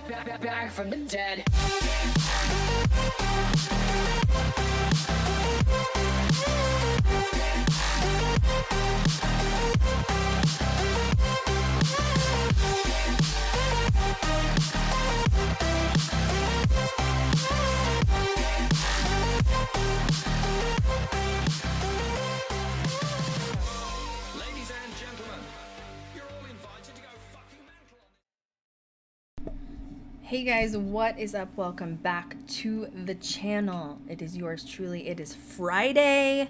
Back from the dead. Ladies and gentlemen, you're all invited to go fucking mental. Hey guys, what is up? Welcome back to the channel. It is yours truly. It is Friday.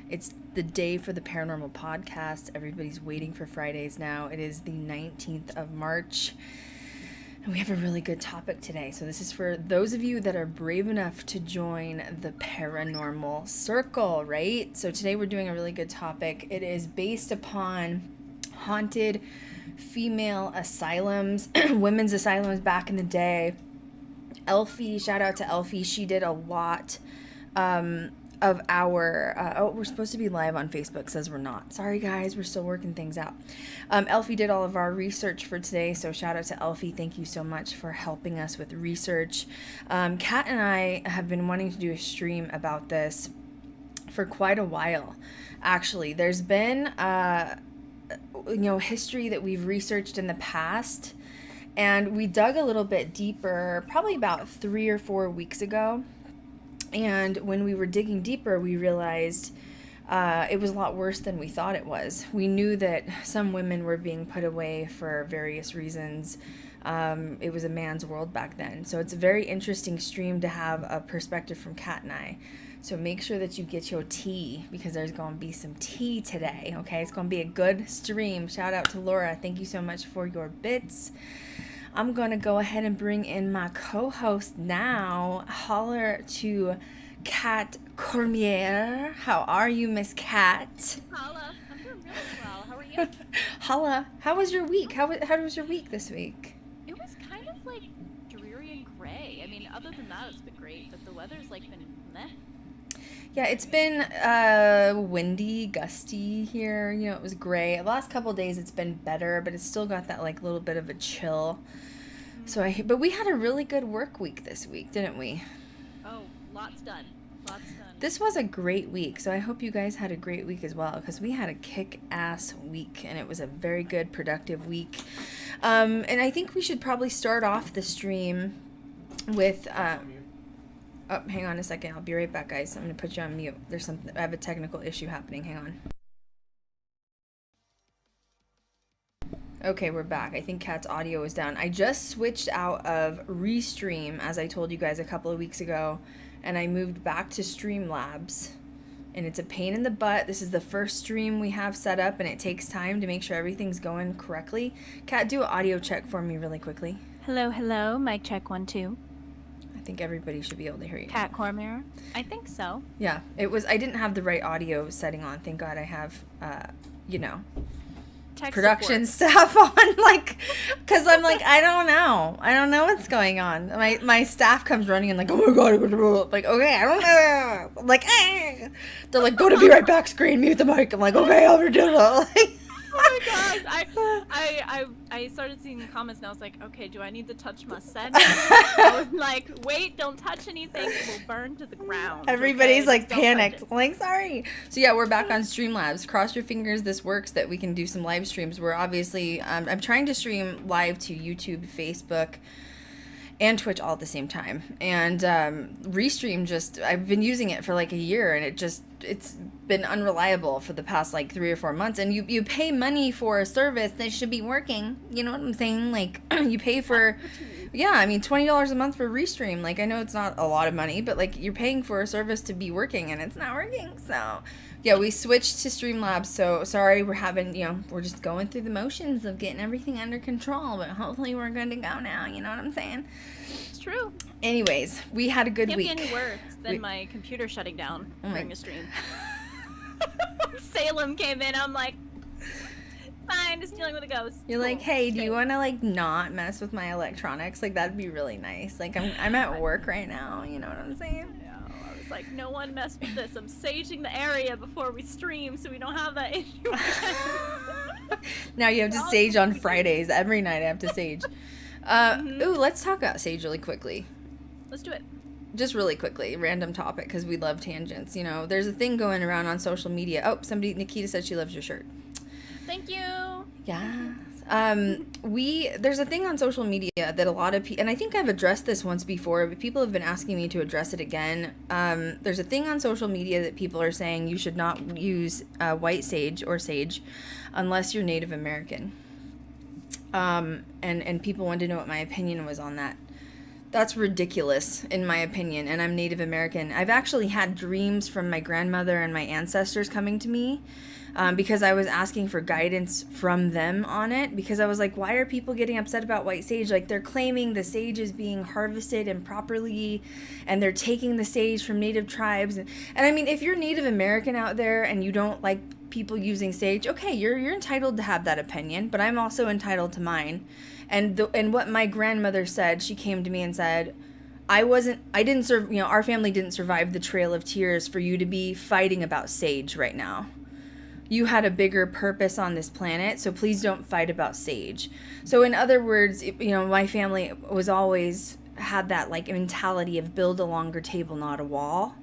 It's the day for the Paranormal Podcast. Everybody's waiting for Fridays now. It is the 19th of March. And we have a really good topic today. So this is for those of you that are brave enough to join the paranormal circle, right? So today we're doing a really good topic. It is based upon haunted female asylums, women's asylums back in the day. Elfie, shout out to Elfie. She did a lot of our, we're supposed to be live on Facebook, says we're not. Sorry guys, we're still working things out. Elfie did all of our research for today, so shout out to Elfie. Thank you so much for helping us with research. Kat and I have been wanting to do a stream about this for quite a while. Actually, there's been history that we've researched in the past, and we dug a little bit deeper probably about 3 or 4 weeks ago. And when we were digging deeper, we realized it was a lot worse than we thought it was. We knew that some women were being put away for various reasons. It was a man's world back then. So it's a very interesting stream to have a perspective from Kat and I. So make sure that you get your tea, because there's going to be some tea today, okay? It's going to be a good stream. Shout out to Laura. Thank you so much for your bits. I'm going to go ahead and bring in my co-host now. Holler to Kat Cormier. How are you, Miss Kat? Holla. I'm doing really well. How are you? Holla. How was your week? How was your week this week? It was kind of like dreary and gray. I mean, other than that, it's been great, but the weather's like been meh. Yeah, it's been windy, gusty here. You know, it was gray. The last couple of days it's been better, but it's still got that like little bit of a chill. So but we had a really good work week this week, didn't we? Oh, lots done. Lots done. This was a great week, so I hope you guys had a great week as well, because we had a kick-ass week, and it was a very good, productive week. And I think we should probably start off the stream with... Oh, hang on a second. I'll be right back, guys. I'm going to put you on mute. I have a technical issue happening. Hang on. Okay, we're back. I think Kat's audio is down. I just switched out of Restream, as I told you guys a couple of weeks ago, and I moved back to Streamlabs. And it's a pain in the butt. This is the first stream we have set up, and it takes time to make sure everything's going correctly. Kat, do an audio check for me really quickly. Hello. Mic check 1 2. I think everybody should be able to hear you. Cat Cormier. I think so. Yeah, I didn't have the right audio setting on. Thank God I have, Tech production support. staff on, like, because I'm like, I don't know what's going on. My staff comes running and like, oh my God, like, okay, I don't know. I'm like, eh. They're like, go to be right back screen, mute the mic. I'm like, okay, I'll do that. Oh my gosh. I started seeing the comments and I was like, okay, do I need to touch my setting? I was like, wait, don't touch anything. It will burn to the ground. Everybody's okay? like Just don't panicked. touch it. I'm like, sorry. So yeah, we're back on Streamlabs. Cross your fingers this works, that we can do some live streams. We're obviously, I'm trying to stream live to YouTube, Facebook, and Twitch all at the same time. And Restream I've been using it for like a year, and it's been unreliable for the past like 3 or 4 months. And you pay money for a service that should be working. You know what I'm saying? Like, you pay for, yeah, I mean, $20 a month for Restream. Like, I know it's not a lot of money, but like, you're paying for a service to be working, and it's not working. So yeah, we switched to Streamlabs. So sorry, we're just going through the motions of getting everything under control, but hopefully we're good to go now. You know what I'm saying? It's true. Anyways, we had a good Can't week. be any worse than my computer shutting down Oh my- during a stream. Salem came in. I'm like, fine, just dealing with a ghost. You're like, Cool. hey, do Great. you want to like not mess with my electronics? Like, that'd be really nice. Like, I'm at work right now. You know what I'm saying? Yeah, I was like, no one mess with this. I'm saging the area before we stream so we don't have that issue again. Now you have to sage on Fridays. Every night I have to sage. Ooh, let's talk about sage really quickly. Let's do it. Just really quickly, random topic, because we love tangents. You know, there's a thing going around on social media. Oh, Nikita said she loves your shirt. Thank you. Yeah. There's a thing on social media that a lot of people, and I think I've addressed this once before, but people have been asking me to address it again. There's a thing on social media that people are saying you should not use white sage or sage unless you're Native American. And people wanted to know what my opinion was on that. That's ridiculous, in my opinion, and I'm Native American. I've actually had dreams from my grandmother and my ancestors coming to me because I was asking for guidance from them on it, because I was like, why are people getting upset about white sage? Like, they're claiming the sage is being harvested improperly, and they're taking the sage from native tribes. And I mean, if you're Native American out there and you don't like people using sage, okay, you're entitled to have that opinion, but I'm also entitled to mine. And what my grandmother said, she came to me and said, our family didn't survive the Trail of Tears for you to be fighting about sage right now. You had a bigger purpose on this planet, so please don't fight about sage. So in other words, my family was always had that like mentality of build a longer table, not a wall.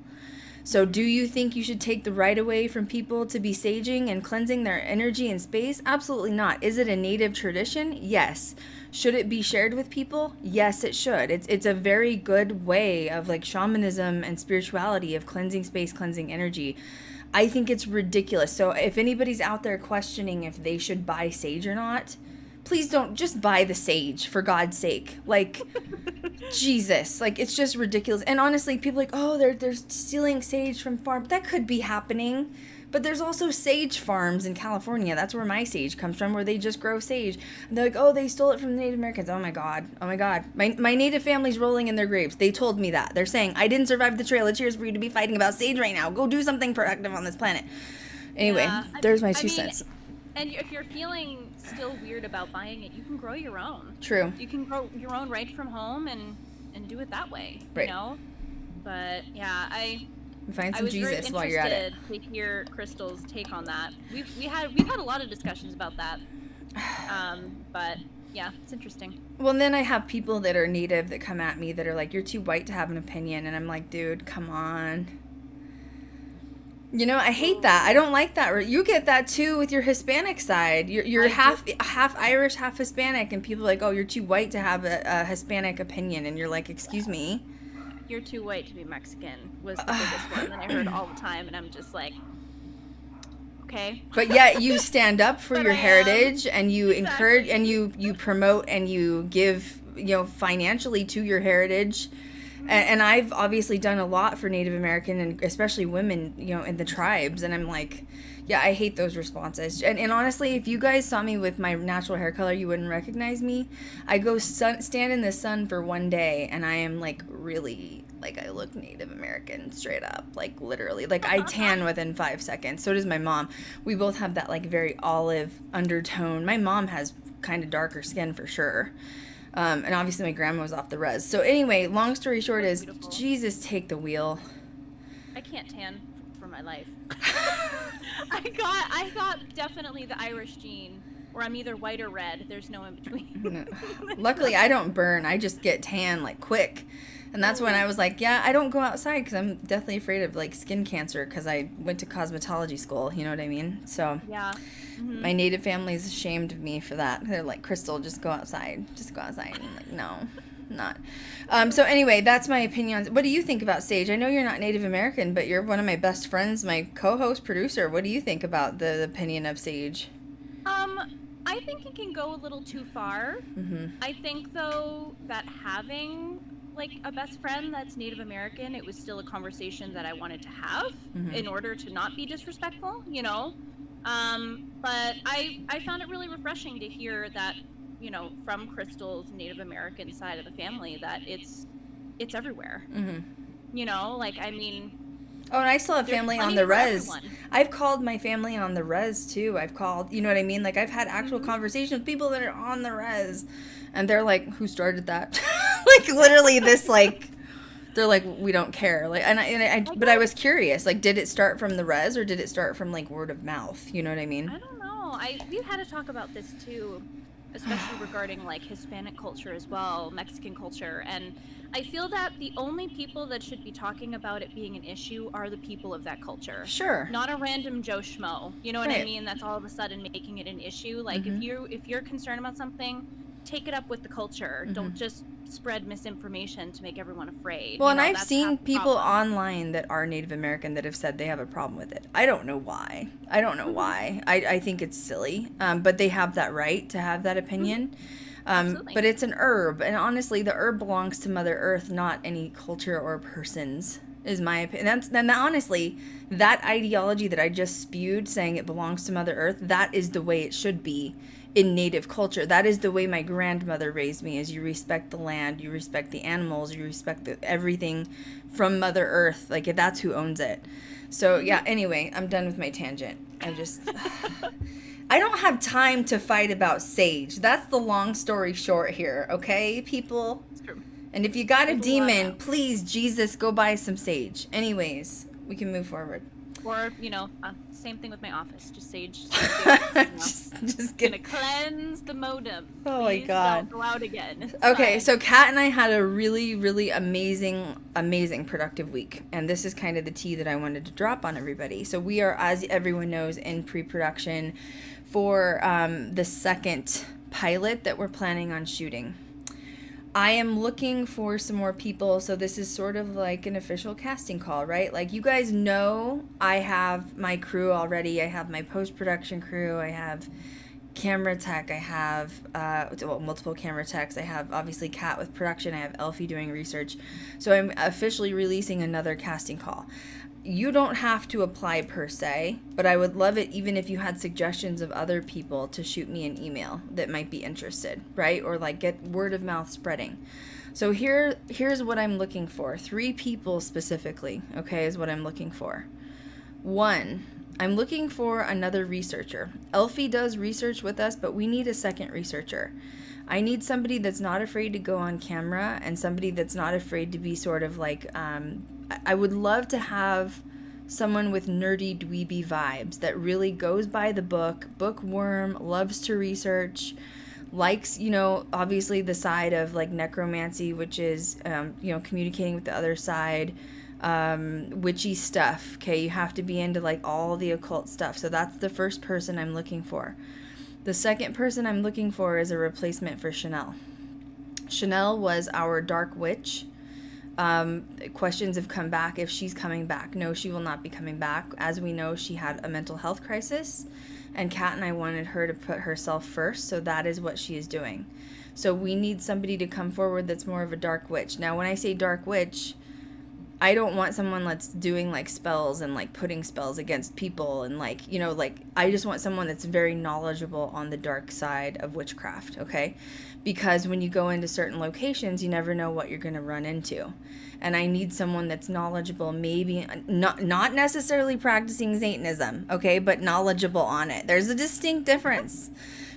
So do you think you should take the right away from people to be saging and cleansing their energy and space? Absolutely not. Is it a native tradition? Yes. Should it be shared with people? Yes, it should. It's a very good way of like shamanism and spirituality of cleansing space, cleansing energy. I think it's ridiculous. So if anybody's out there questioning if they should buy sage or not, please don't just buy the sage, for God's sake. Like, Jesus, like, it's just ridiculous. And honestly, people are like, oh, they're stealing sage from farms. That could be happening. But there's also sage farms in California. That's where my sage comes from, where they just grow sage. And they're like, oh, they stole it from the Native Americans. Oh my God. My Native family's rolling in their graves. They told me that. They're saying, I didn't survive the Trail of Tears for you to be fighting about sage right now. Go do something productive on this planet. Anyway, there's my 2 cents. And if you're feeling still weird about buying it, you can grow your own. True. You can grow your own right from home and do it that way. Right. You know? But yeah, find some I was Jesus while you're at it. To hear Krystal's take on that. We've had a lot of discussions about that. But yeah, it's interesting. Well, and then I have people that are Native that come at me that are like, you're too white to have an opinion, and I'm like, dude, come on. I hate that. I don't like that. You get that too with your Hispanic side. You're half Irish, half Hispanic, and people are like, oh, you're too white to have a Hispanic opinion, and you're like, excuse me. You're too white to be Mexican was the biggest one that I heard all the time, and I'm just like, okay. But yet you stand up for your heritage, and you encourage, and you promote, and you give, financially to your heritage. And I've obviously done a lot for Native American and especially women, in the tribes. And I'm like, yeah, I hate those responses. And honestly, if you guys saw me with my natural hair color, you wouldn't recognize me. I go stand in the sun for one day, and I am like really, like, I look Native American straight up, like literally. Like, I tan within 5 seconds. So does my mom. We both have that like very olive undertone. My mom has kind of darker skin for sure. And obviously my grandma was off the res. So anyway, long story short is, Jesus, take the wheel. I can't tan for my life. I got definitely the Irish gene, where I'm either white or red. There's no in between. Luckily, I don't burn. I just get tan like quick. And that's when I was like, yeah, I don't go outside because I'm deathly afraid of like skin cancer because I went to cosmetology school. You know what I mean? So yeah. Mm-hmm. My Native family's ashamed of me for that. They're like, Krystal, just go outside. Just go outside. And I'm like, no, not. So anyway, that's my opinion. What do you think about sage? I know you're not Native American, but you're one of my best friends, my co-host, producer. What do you think about the opinion of sage? I think it can go a little too far. Mm-hmm. I think, though, that having like a best friend that's Native American, it was still a conversation that I wanted to have in order to not be disrespectful, But I found it really refreshing to hear that, from Krystal's Native American side of the family, that it's everywhere. Mm-hmm. Oh, and I still have family on the res. I've called my family on the res too. I've called, you know what I mean? Like, I've had actual conversations with people that are on the res, and they're like, "Who started that?" Like, literally, this like, they're like, "We don't care." Like, but I was curious. Like, did it start from the res or did it start from like word of mouth? You know what I mean? I don't know. We've had to talk about this too. especially regarding like Hispanic culture as well, Mexican culture. And I feel that the only people that should be talking about it being an issue are the people of that culture. Sure. Not a random Joe Schmo. You know what I Right. mean? That's all of a sudden making it an issue. Like if you're concerned about something, take it up with the culture. Don't just spread misinformation to make everyone afraid. Well, You and know, I've that's seen half the people problem. online that are Native American that have said they have a problem with it. I don't know why. I think it's silly. But they have that right to have that opinion. Absolutely. But it's an herb. And honestly, the herb belongs to Mother Earth, not any culture or persons, is my opinion. Honestly, that ideology that I just spewed, saying it belongs to Mother Earth, that is the way it should be in Native culture. That is the way my grandmother raised me, is you respect the land, you respect the animals, you respect everything from Mother Earth. Like, that's who owns it. So, yeah, anyway, I'm done with my tangent. I don't have time to fight about sage. That's the long story short here, okay, people? It's true. And if you got a There's a lot demon, out. please, Jesus, go buy some sage. Anyways, we can move forward. Or, same thing with my office. Just sage. Just Gonna get. cleanse the modem. Oh my Please God. Don't go out again. It's Okay, fine. so Kat and I had a really, really amazing productive week. And this is kind of the tea that I wanted to drop on everybody. So we are, as everyone knows, in pre-production for the second pilot that we're planning on shooting. I am looking for some more people, so this is sort of like an official casting call, right? Like, you guys know I have my crew already. I have my post-production crew. I have camera tech. I have multiple camera techs. I have, obviously, Kat with production. I have Elfie doing research. So I'm officially releasing another casting call. You don't have to apply per se, but I would love it even if you had suggestions of other people to shoot me an email that might be interested, right? Or like get word of mouth spreading. So here's what I'm looking for. 3 people specifically, okay, is what I'm looking for. 1, I'm looking for another researcher. Elfie does research with us, but we need a second researcher. I need somebody that's not afraid to go on camera and somebody that's not afraid to be sort of like, I would love to have someone with nerdy dweeby vibes that really goes by the bookworm, loves to research, likes, obviously the side of like necromancy, which is, communicating with the other side, witchy stuff. Okay, you have to be into like all the occult stuff. So that's the first person I'm looking for. The second person I'm looking for is a replacement for Chanel. Chanel was our dark witch. Questions have come back if she's coming back. No, she will not be coming back. As we know, she had a mental health crisis, and Kat and I wanted her to put herself first, so that is what she is doing. So we need somebody to come forward that's more of a dark witch. Now, when I say dark witch, I don't want someone that's doing like spells and like putting spells against people and like, I just want someone that's very knowledgeable on the dark side of witchcraft, okay? Because when you go into certain locations, you never know what you're going to run into. And I need someone that's knowledgeable, maybe not necessarily practicing Satanism, okay, but knowledgeable on it. There's a distinct difference.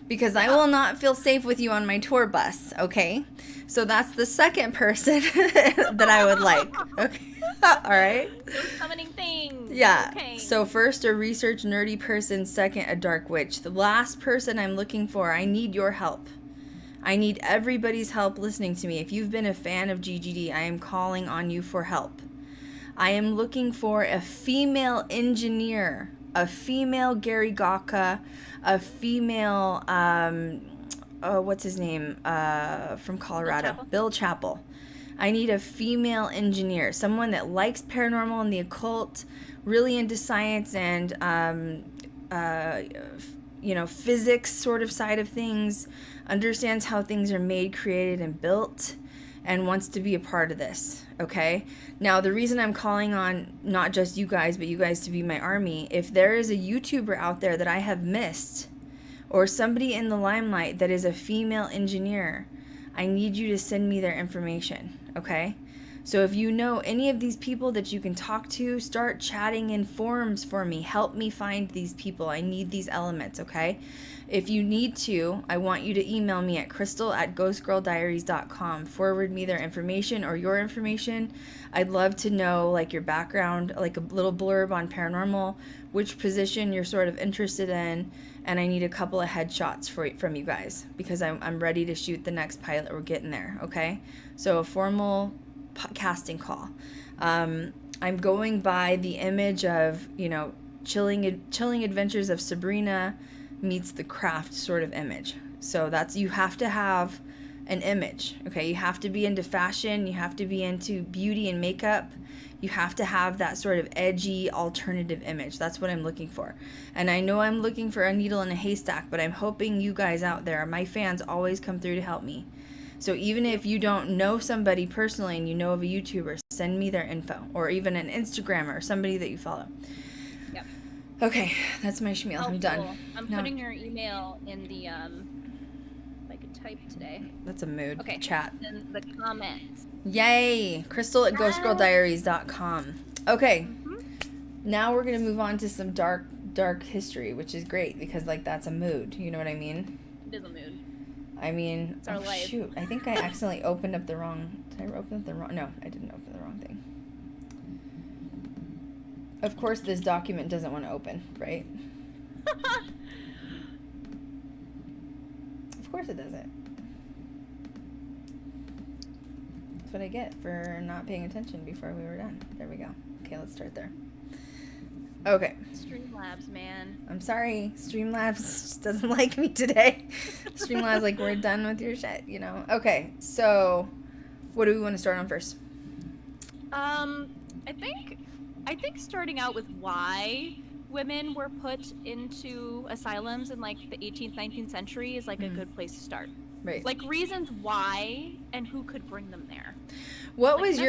Because I will not feel safe with you on my tour bus, okay? So that's the second person that I would like, okay? All right? Summoning things. Yeah. Okay. So first, a research nerdy person. Second, a dark witch. The last person I'm looking for, I need your help. I need everybody's help listening to me. If you've been a fan of GGD, I am calling on you for help. I am looking for a female engineer, a female Gary Gawka, a female, what's his name, from Colorado, Bill Chappell. I need a female engineer, someone that likes paranormal and the occult, really into science and, physics sort of side of things, understands how things are made, created, and built, and wants to be a part of this, okay? Now, the reason I'm calling on not just you guys, but you guys to be my army, if there is a YouTuber out there that I have missed, or somebody in the limelight that is a female engineer, I need you to send me their information, okay? So if you know any of these people that you can talk to, start chatting in forums for me. Help me find these people. I need these elements, okay? If you need to, I want you to email me at krystal@ghostgirldiaries.com. Forward me their information or your information. I'd love to know, like, your background, like a little blurb on paranormal, which position you're sort of interested in, and I need a couple of headshots from you guys because I'm ready to shoot the next pilot. We're getting there, okay? So a formal casting call. I'm going by the image of, chilling adventures of Sabrina meets The Craft sort of image. So that's, you have to have an image, okay? You have to be into fashion, you have to be into beauty and makeup, you have to have that sort of edgy alternative image. That's what I'm looking for. And I know I'm looking for a needle in a haystack, but I'm hoping you guys out there, my fans, always come through to help me. So even if you don't know somebody personally and you know of a YouTuber, send me their info, or even an Instagrammer or somebody that you follow. Yep. Okay, that's my schmeal. I'm done. I'm putting your email in the, if I could type today. That's a mood. Okay. Chat. In the comments. Yay! Krystal@ghostgirldiaries.com. Okay. Mm-hmm. Now we're going to move on to some dark history, which is great because, like, that's a mood. You know what I mean? It is a mood. I mean, it's our life. Shoot. I think I accidentally opened up the wrong... Did I open up the wrong... No, I didn't open the wrong thing. Of course, this document doesn't want to open, right? Of course it doesn't. That's what I get for not paying attention before we were done. There we go. Okay, let's start there. Okay. Streamlabs, man. I'm sorry. Streamlabs just doesn't like me today. Streamlabs, like, we're done with your shit, Okay, so what do we want to start on first? I think starting out with why women were put into asylums in, like, the 18th, 19th century is, like, a good place to start. Right. Like, reasons why and who could bring them there. What was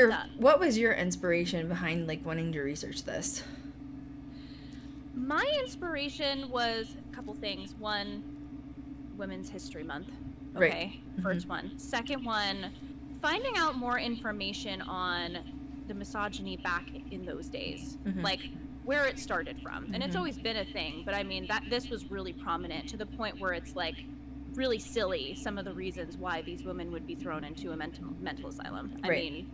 your inspiration behind, like, wanting to research this? My inspiration was a couple things. One, Women's History Month. Okay, right. First one. Second one, finding out more information on the misogyny back in those days, like where it started from. And it's always been a thing, but I mean that this was really prominent to the point where it's like really silly some of the reasons why these women would be thrown into a mental asylum. I mean,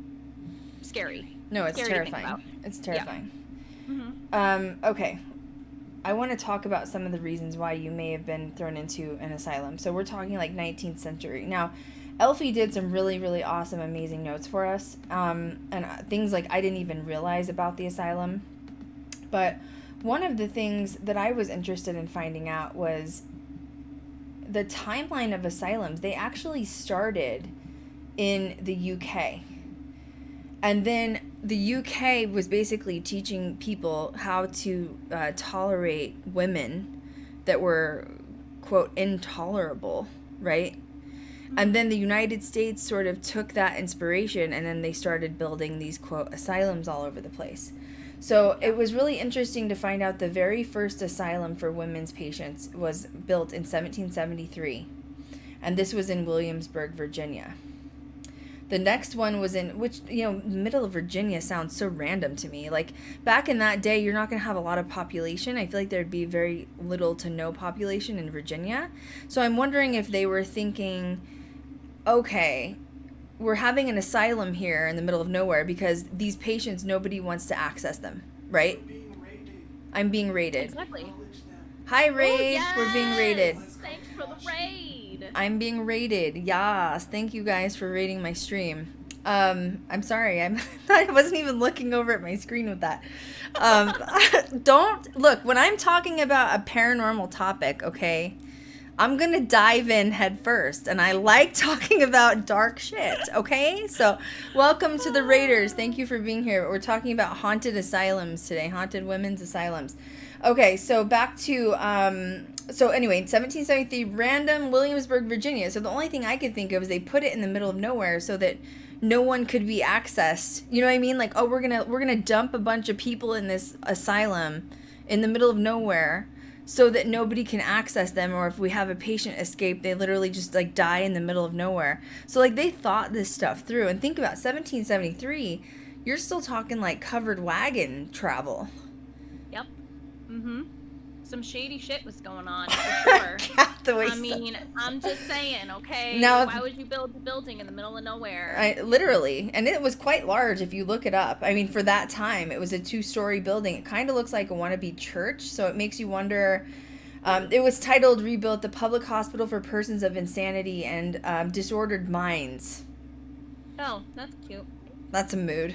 scary. No, it's scary terrifying. It's terrifying. Yeah. Okay. I want to talk about some of the reasons why you may have been thrown into an asylum. So we're talking like 19th century. Now, Elfie did some really, really awesome, amazing notes for us. And things like I didn't even realize about the asylum. But one of the things that I was interested in finding out was the timeline of asylums. They actually started in the UK. And then the UK was basically teaching people how to tolerate women that were, quote, intolerable, right? And then the United States sort of took that inspiration and then they started building these, quote, asylums all over the place. So it was really interesting to find out the very first asylum for women's patients was built in 1773. And this was in Williamsburg, Virginia. The next one was in, which, middle of Virginia sounds so random to me. Like, back in that day, you're not going to have a lot of population. I feel like there'd be very little to no population in Virginia. So I'm wondering if they were thinking, okay, we're having an asylum here in the middle of nowhere because these patients, nobody wants to access them, right? I'm being raided. Exactly. Hi, Raid. Oh, yes! We're being raided. Thanks for the raid. I'm being raided. Yes. Thank you guys for raiding my stream. I'm sorry. I wasn't even looking over at my screen with that. Don't look when I'm talking about a paranormal topic, okay? I'm going to dive in head first, and I like talking about dark shit, okay? So, welcome to the Raiders. Thank you for being here. We're talking about haunted asylums today, haunted women's asylums. Okay, so back to, so anyway, 1773, random Williamsburg, Virginia. So the only thing I could think of is they put it in the middle of nowhere so that no one could be accessed. You know what I mean? Like, oh, we're gonna dump a bunch of people in this asylum in the middle of nowhere so that nobody can access them, or if we have a patient escape, they literally just like die in the middle of nowhere. So like they thought this stuff through. And think about 1773, you're still talking like covered wagon travel. Yep. Mm-hmm. Some shady shit was going on for sure. I'm just saying, okay? Now, why would you build a building in the middle of nowhere? Literally. And it was quite large if you look it up. I mean, for that time, it was a 2-story building. It kind of looks like a wannabe church, so it makes you wonder. It was titled Rebuilt the Public Hospital for Persons of Insanity and Disordered Minds. Oh, that's cute. That's a mood.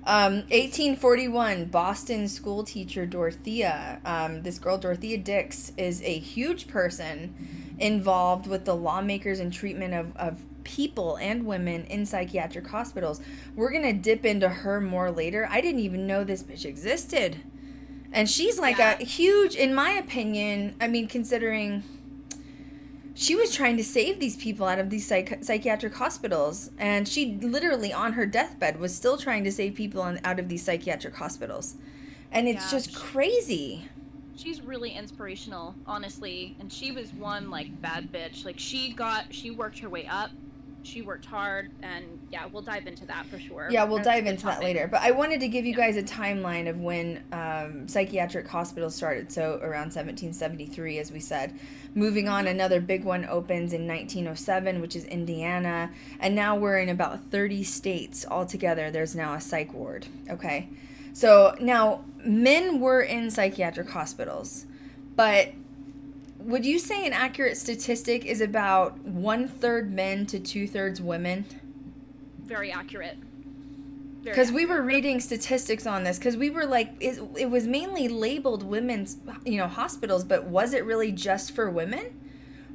1841, Boston school teacher Dorothea. This girl, Dorothea Dix, is a huge person involved with the lawmakers and treatment of people and women in psychiatric hospitals. We're going to dip into her more later. I didn't even know this bitch existed. And she's like a huge, in my opinion, I mean, considering she was trying to save these people out of these psychiatric hospitals. And she literally, on her deathbed, was still trying to save people out of these psychiatric hospitals. And it's just crazy. She's really inspirational, honestly. And she was one, like, bad bitch. Like, she worked her way up. She worked hard, and we'll dive into that for sure. Yeah, we'll dive into that later. But I wanted to give you guys a timeline of when psychiatric hospitals started. So around 1773, as we said. Moving on, another big one opens in 1907, which is Indiana. And now we're in about 30 states altogether. There's now a psych ward. Okay. So now men were in psychiatric hospitals, but would you say an accurate statistic is about 1/3 men to 2/3 women? Very accurate. Because we were reading statistics on this, because we were like, it was mainly labeled women's, hospitals, but was it really just for women?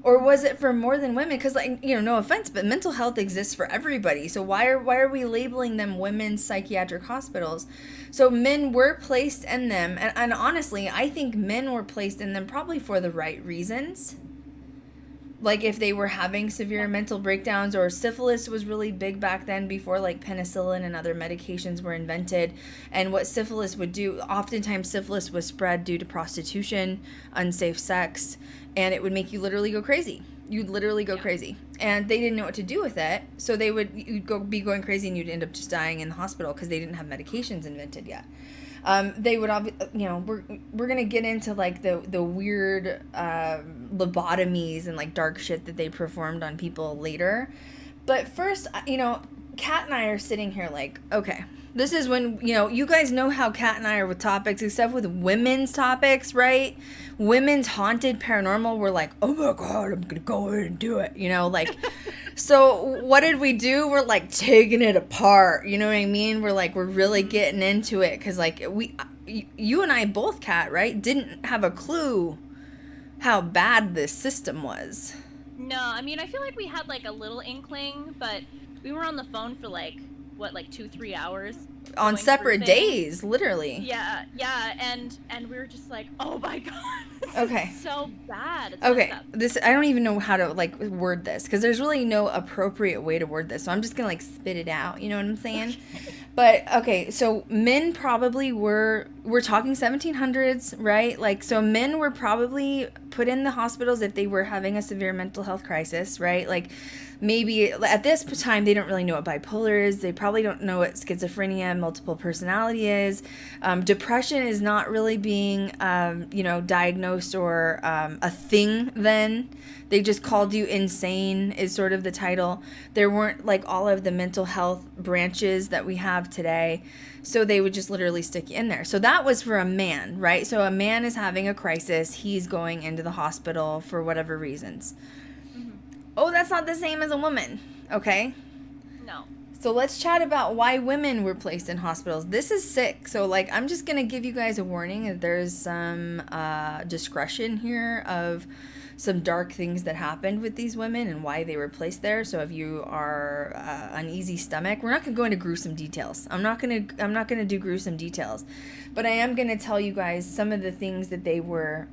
Or was it for more than women? Because, like, no offense, but mental health exists for everybody. So why are we labeling them women's psychiatric hospitals? So men were placed in them. And honestly, I think men were placed in them probably for the right reasons. Like if they were having severe mental breakdowns, or syphilis was really big back then before like penicillin and other medications were invented. And what syphilis would do, oftentimes syphilis was spread due to prostitution, unsafe sex, and it would make you literally go crazy. You'd literally go crazy. And they didn't know what to do with it. So you'd be going crazy and you'd end up just dying in the hospital because they didn't have medications invented yet. They would, we're going to get into like the weird lobotomies and like dark shit that they performed on people later. But first, Kat and I are sitting here like, okay, this is when, you guys know how Kat and I are with topics, except with women's topics, right? Women's haunted paranormal, we're like, oh my God, I'm going to go in and do it, So what did we do? We're like taking it apart. You know what I mean? We're really getting into it. Cause like you and I both, Kat, right? Didn't have a clue how bad this system was. No, I mean, I feel like we had like a little inkling, but we were on the phone for like 2-3 hours on separate days, literally. Yeah, and we were just like, oh my God, this is so bad. It's okay, I don't even know how to like word this, because there's really no appropriate way to word this, so I'm just gonna like spit it out, you know what I'm saying? But okay, so men probably we're talking 1700s, right? Like, so men were probably put in the hospitals if they were having a severe mental health crisis, right? Like, maybe at this time they don't really know what bipolar is. They probably don't know what schizophrenia, multiple personality is. Depression is not really being, diagnosed or a thing then. They just called you insane is sort of the title. There weren't like all of the mental health branches that we have today. So they would just literally stick you in there. So that was for a man, right? So a man is having a crisis. He's going into the hospital for whatever reasons. Mm-hmm. Oh, that's not the same as a woman. Okay. No. So let's chat about why women were placed in hospitals. This is sick. So like, I'm just going to give you guys a warning that there's some discretion here of some dark things that happened with these women and why they were placed there. So if you are uneasy stomach, we're not going to go into gruesome details. I'm not going to do gruesome details, but I am going to tell you guys some of the things that they were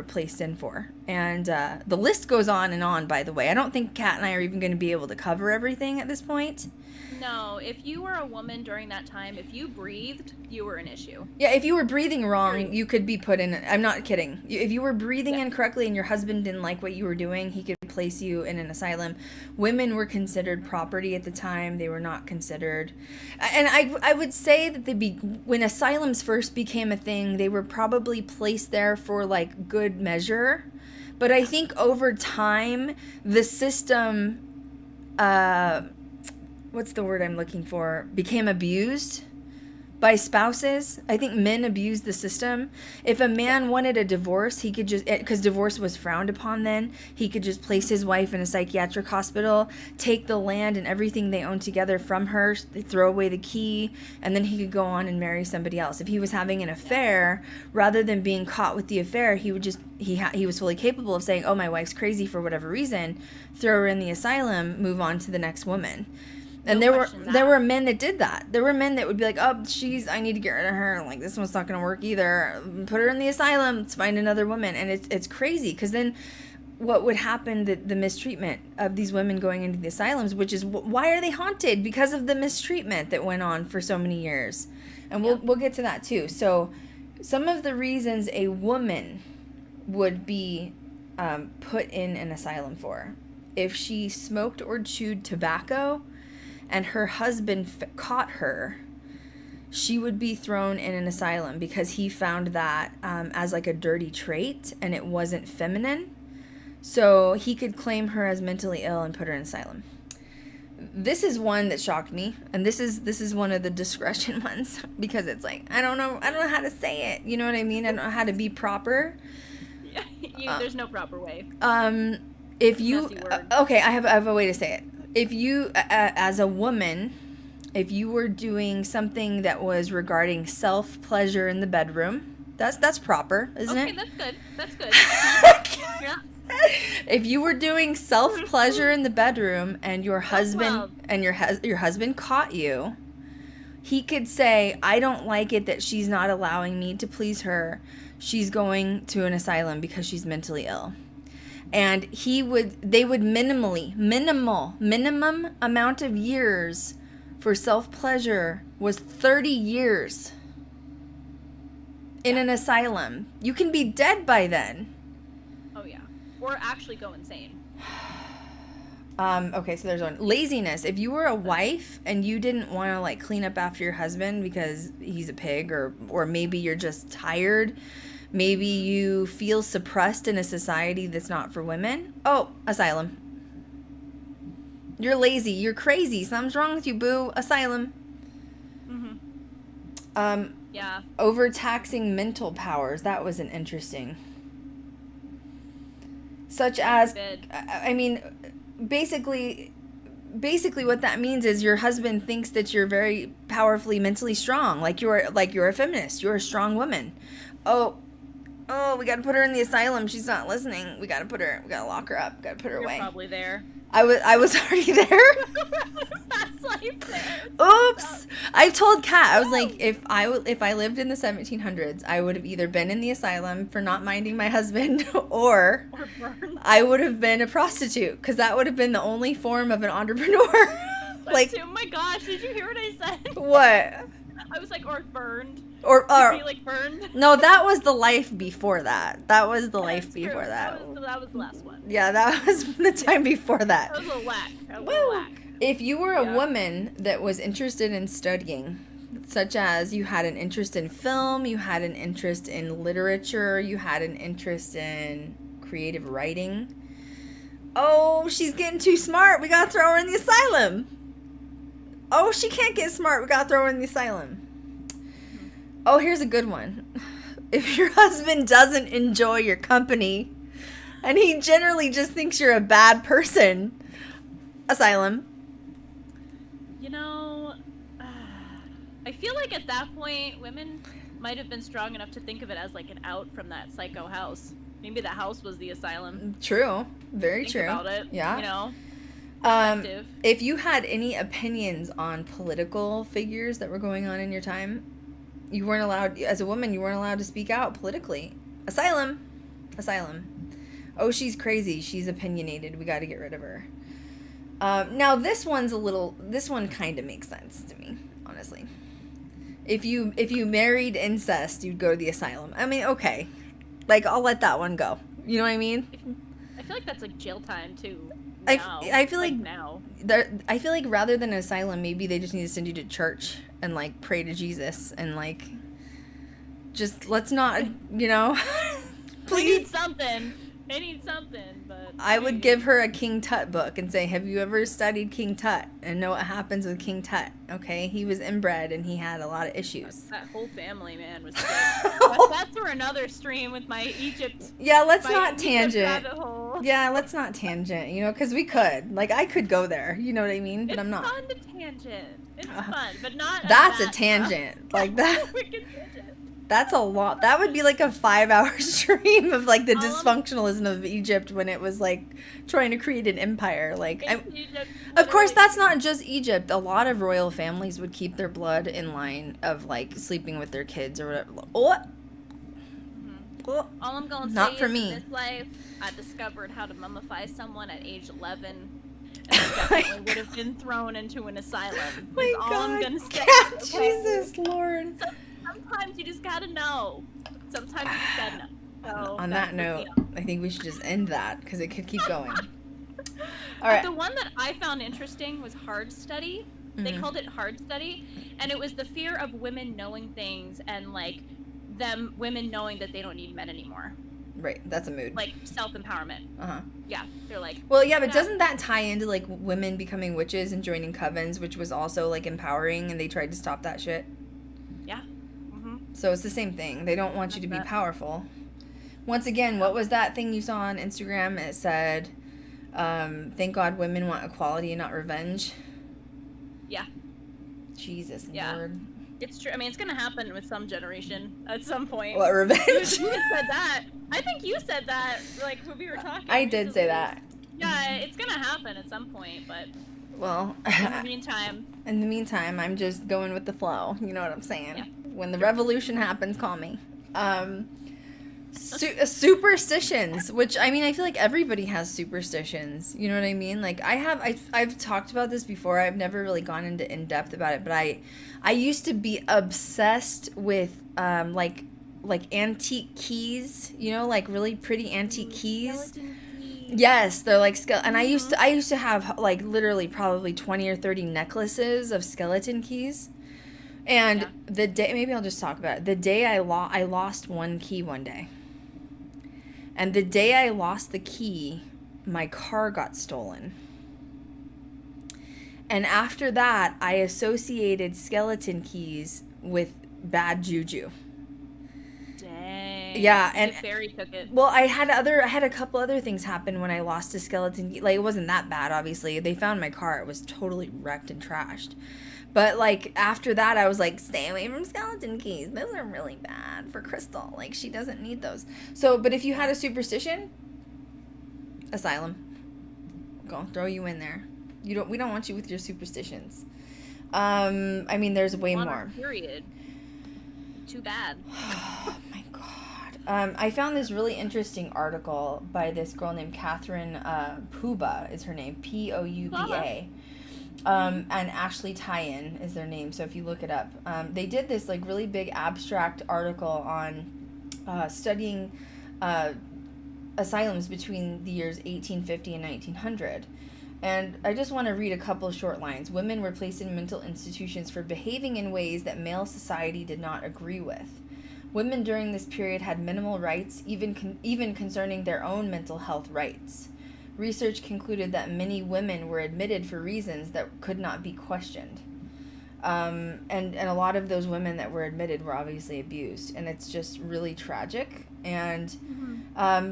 placed in for. And the list goes on and on, by the way. I don't think Kat and I are even going to be able to cover everything at this point. No, if you were a woman during that time, if you breathed, you were an issue. Yeah, if you were breathing wrong, you could be put in. I'm not kidding. If you were breathing incorrectly and your husband didn't like what you were doing, he could place you in an asylum. Women were considered property at the time. They were not considered. And I would say that when asylums first became a thing, they were probably placed there for like good measure. But I think over time, the system, what's the word I'm looking for, became abused by spouses. I think men abused the system. If a man wanted a divorce, he could just, because divorce was frowned upon then, he could just place his wife in a psychiatric hospital, take the land and everything they owned together from her, throw away the key, and then he could go on and marry somebody else. If he was having an affair, rather than being caught with the affair, he would just, he was fully capable of saying, oh, my wife's crazy for whatever reason, throw her in the asylum, move on to the next woman. And there were men that did that. There were men that would be like, oh, I need to get rid of her. Like, this one's not going to work either. Put her in the asylum. Let's find another woman. And it's crazy, because then what would happen, the mistreatment of these women going into the asylums, which is, why are they haunted? Because of the mistreatment that went on for so many years. And we'll get to that too. So some of the reasons a woman would be put in an asylum for: if she smoked or chewed tobacco and her husband caught her, she would be thrown in an asylum because he found that as like a dirty trait and it wasn't feminine. So he could claim her as mentally ill and put her in an asylum. This is one that shocked me, and this is one of the discretion ones, because it's like, I don't know how to say it. You know what I mean? I don't know how to be proper. There's no proper way. If you okay, I have a way to say it. If you, as a woman, if you were doing something that was regarding self-pleasure in the bedroom, that's proper, isn't it? Okay, that's good. Yeah. If you were doing self-pleasure in the bedroom and your husband your husband caught you, he could say, I don't like it that she's not allowing me to please her. She's going to an asylum because she's mentally ill. And they would minimum amount of years for self-pleasure was 30 years in an asylum. You can be dead by then. Oh yeah. Or actually go insane. Okay, so there's one. Laziness. If you were a wife and you didn't want to like clean up after your husband because he's a pig, or maybe you're just tired, maybe you feel suppressed in a society that's not for women. Oh, asylum. You're lazy. You're crazy. Something's wrong with you, boo. Asylum. Mm-hmm. Yeah. Overtaxing mental powers. That was an interesting. Such as, I mean, basically what that means is your husband thinks that you're very powerfully mentally strong. Like you're a feminist. You're a strong woman. Oh, we got to put her in the asylum. She's not listening. We got to lock her up. We got to put her away. You're probably there. I was already there. That's like there. Oops. I told Kat, I was like, if I lived in the 1700s, I would have either been in the asylum for not minding my husband or burned. I would have been a prostitute, because that would have been the only form of an entrepreneur. Like, oh my gosh, did you hear what I said? What? I was like, or burned. Or be like burned. No, that was the life before that. That was the life before that. That was the last one. Yeah, that was the time before that. That was a whack. If you were a woman that was interested in studying, such as you had an interest in film, you had an interest in literature, you had an interest in creative writing. Oh, she's getting too smart. We gotta throw her in the asylum. Oh, she can't get smart. We gotta throw her in the asylum. Oh, here's a good one. If your husband doesn't enjoy your company and he generally just thinks you're a bad person, asylum. You know, I feel like at that point, women might have been strong enough to think of it as like an out from that psycho house. Maybe the house was the asylum. True. Very Think true. about it. Yeah. You know? If you had any opinions on political figures that were going on in your time, you weren't allowed, as a woman, you weren't allowed to speak out politically. Asylum. Oh, she's crazy. She's opinionated. We got to get rid of her. Now this one kind of makes sense to me, honestly. If you married incest, you'd go to the asylum. I mean, okay. Like, I'll let that one go. You know what I mean? I feel like that's like jail time too. I feel like now. I feel like rather than an asylum, maybe they just need to send you to church and like pray to Jesus and like just let's not, you know. Please. They need something, but I would give her a King Tut book and say, have you ever studied King Tut and know what happens with King Tut? Okay, he was inbred and he had a lot of issues. That whole family, man, was sick. That's for another stream with my Egypt. Yeah, let's not Egypt tangent. rabbit hole. Yeah, let's not tangent, you know, because we could. Like, I could go there, you know what I mean? But I'm not. It's fun to tangent. It's fun, but not That's that a tangent. Stuff. Like that. Wicked tangent. That's a lot. That would be like a 5-hour stream of like the dysfunctionalism of Egypt when it was like trying to create an empire. Like, of course, that's not just Egypt. A lot of royal families would keep their blood in line of like sleeping with their kids or whatever. What? All I'm gonna not say for is me. in this life, I discovered how to mummify someone at age 11. And I definitely would have been thrown into an asylum. My That's all I'm gonna say. Cat, Okay? Jesus Lord. Sometimes you just gotta know. Sometimes you just gotta know. So On that note, I think we should just end that because it could keep going. All right. right. The one that I found interesting was hard study. They called it hard study, and it was the fear of women knowing things and like women knowing that they don't need men anymore. Right, that's a mood. Like self-empowerment. Uh-huh. Yeah, they're like. Well, yeah, but doesn't that tie into like women becoming witches and joining covens, which was also like empowering, and they tried to stop that shit? Yeah. So it's the same thing. They don't want you to be powerful. Once again, what was that thing you saw on Instagram? It said, thank God women want equality and not revenge. Yeah. Jesus, yeah. Lord. It's true. I mean, it's going to happen with some generation at some point. What, revenge? You said that. I think you said that, like, when we were talking. I did say that. Yeah, it's going to happen at some point, but... Well... In the meantime, I'm just going with the flow. You know what I'm saying? Yeah. When the revolution happens, call me. Superstitions, which I mean, I feel like everybody has superstitions. You know what I mean? Like I've talked about this before. I've never really gone into in depth about it, but I used to be obsessed with like antique keys. You know, like really pretty antique keys. Yes, they're like and I used to have like literally probably 20 or 30 necklaces of skeleton keys. And the day, maybe I'll just talk about it. The day I lost one key one day. And the day I lost the key, my car got stolen. And after that, I associated skeleton keys with bad juju. Dang. Yeah, and the fairy took it. Well, I had a couple other things happen when I lost a skeleton key. Like, it wasn't that bad, obviously. They found my car. It was totally wrecked and trashed. But, like, after that, I was like, stay away from skeleton keys. Those are really bad for Krystal. Like, she doesn't need those. So, but if you had a superstition, asylum. Go, throw you in there. We don't want you with your superstitions. I mean, there's way more. Period. Too bad. Oh, my God. I found this really interesting article by this girl named Catherine Pouba is her name. Pouba. And Ashley Tyen is their name, so if you look it up. They did this like really big abstract article on studying asylums between the years 1850 and 1900. And I just want to read a couple of short lines. Women were placed in mental institutions for behaving in ways that male society did not agree with. Women during this period had minimal rights, even concerning their own mental health rights. Research concluded that many women were admitted for reasons that could not be questioned. And a lot of those women that were admitted were obviously abused. And it's just really tragic. And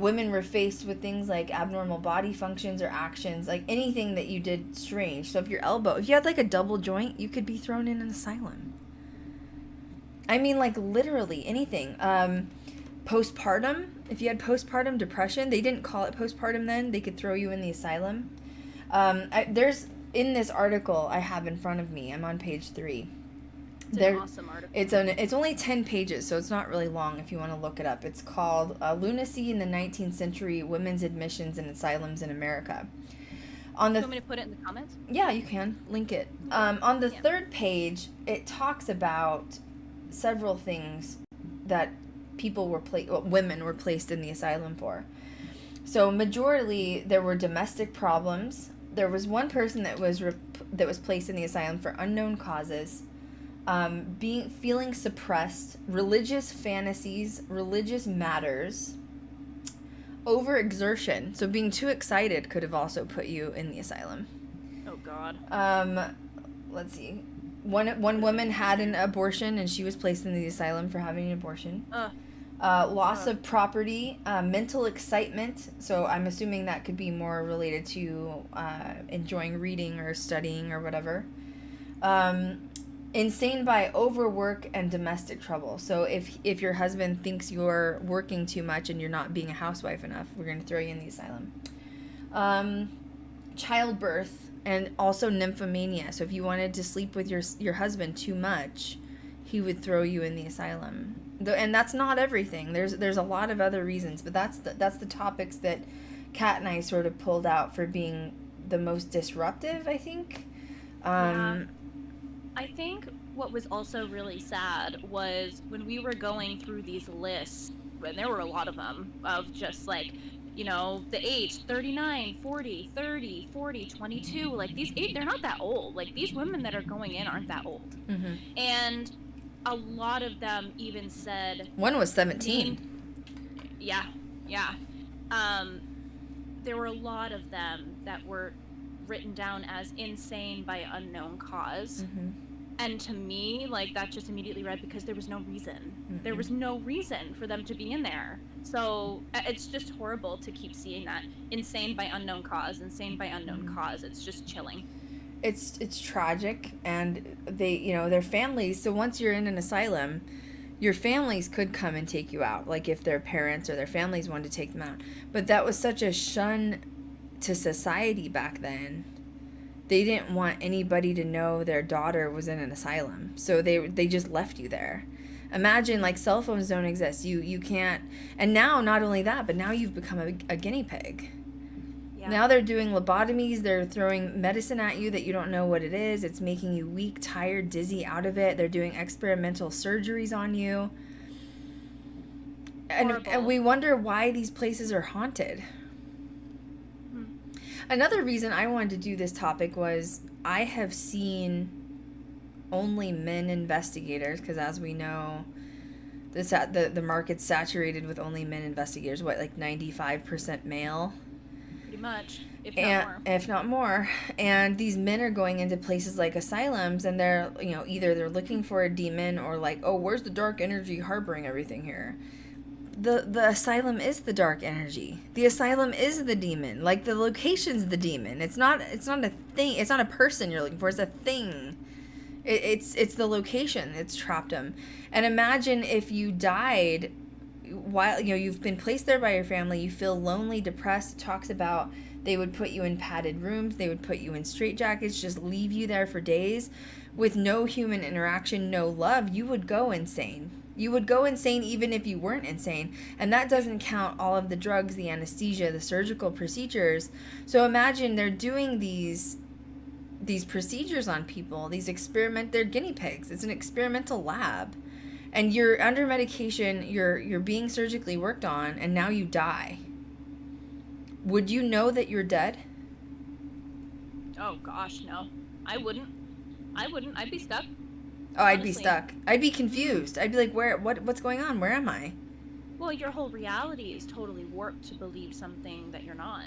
women were faced with things like abnormal body functions or actions, like anything that you did strange. So if you had like a double joint, you could be thrown in an asylum. I mean, like literally anything. Postpartum, if you had postpartum depression, they didn't call it postpartum then. They could throw you in the asylum. There's, in this article I have in front of me, I'm on page 3. It's an awesome article. It's only 10 pages, so it's not really long if you want to look it up. It's called Lunacy in the 19th Century, Women's Admissions in Asylums in America. Do you want me to put it in the comments? Yeah, you can. Link it. On the third page, it talks about several things that women were placed in the asylum for. So majorly, there were domestic problems. There was one person that was placed in the asylum for unknown causes. Feeling suppressed, religious fantasies, religious matters, overexertion. So being too excited could have also put you in the asylum. Oh God. Let's see. One woman had an abortion and she was placed in the asylum for having an abortion. Loss of property, mental excitement. So I'm assuming that could be more related to enjoying reading or studying or whatever. Insane by overwork and domestic trouble. So if your husband thinks you're working too much and you're not being a housewife enough, we're going to throw you in the asylum. Childbirth and also nymphomania. So if you wanted to sleep with your husband too much, he would throw you in the asylum. And that's not everything. There's a lot of other reasons, but that's the topics that Kat and I sort of pulled out for being the most disruptive, I think. I think what was also really sad was when we were going through these lists, and there were a lot of them, of just like, you know, the age, 39, 40, 30, 40, 22, like they're not that old. Like these women that are going in aren't that old. Mm-hmm. And a lot of them even said... One was 17. Yeah. There were a lot of them that were written down as insane by unknown cause. Mm-hmm. And to me, like, that just immediately read because there was no reason. Mm-hmm. There was no reason for them to be in there. So it's just horrible to keep seeing that. Insane by unknown cause, insane by unknown cause. It's just chilling. It's tragic, and their families, so once you're in an asylum, your families could come and take you out, like if their parents or their families wanted to take them out. But that was such a shun to society back then. They didn't want anybody to know their daughter was in an asylum, so they just left you there. Imagine, like, cell phones don't exist. You can't, and now not only that, but now you've become a guinea pig. Yeah. Now they're doing lobotomies. They're throwing medicine at you that you don't know what it is. It's making you weak, tired, dizzy out of it. They're doing experimental surgeries on you. And we wonder why these places are haunted. Another reason I wanted to do this topic was I have seen only men investigators, because as we know, the market's saturated with only men investigators. What, like 95% male? Pretty much, if not more. And these men are going into places like asylums, and they're, either they're looking for a demon or like, oh, where's the dark energy harboring everything here? The asylum is the dark energy. The asylum is the demon. Like, the location's the demon. It's not a thing. It's not a person you're looking for. It's a thing. It's the location. It's trapped them. And imagine if you died while you've been placed there by your family. You feel lonely, depressed. It talks about they would put you in padded rooms. They would put you in straitjackets. Just leave you there for days with no human interaction, no love. You would go insane. You would go insane even if you weren't insane. And that doesn't count all of the drugs, the anesthesia, the surgical procedures. So imagine they're doing these procedures on people, they're guinea pigs. It's an experimental lab. And you're under medication, you're being surgically worked on, and now you die. Would you know that you're dead? Oh gosh, no. I wouldn't. I'd be stuck. Oh, I'd be stuck. I'd be confused. I'd be like, what's going on? Where am I? Well, your whole reality is totally warped to believe something that you're not.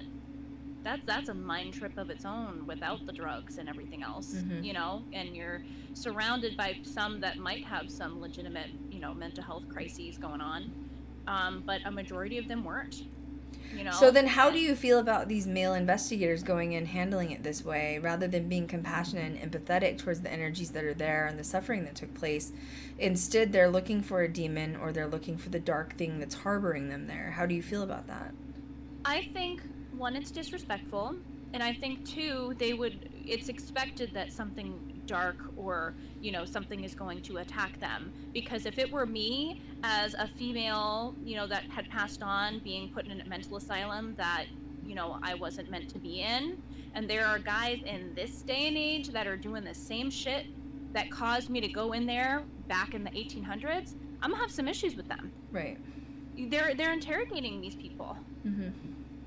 That's a mind trip of its own without the drugs and everything else, and you're surrounded by some that might have some legitimate, mental health crises going on. But a majority of them weren't. you know? So then how do you feel about these male investigators going in, handling it this way, rather than being compassionate and empathetic towards the energies that are there and the suffering that took place? Instead, they're looking for a demon, or they're looking for the dark thing that's harboring them there. How do you feel about that? I think, one, it's disrespectful, and I think, two, it's expected that something dark or, you know, something is going to attack them. Because if it were me as a female, you know, that had passed on, being put in a mental asylum that, you know, I wasn't meant to be in, and there are guys in this day and age that are doing the same shit that caused me to go in there back in the 1800s, I'm gonna have some issues with them. Right. They're interrogating these people. Mm-hmm.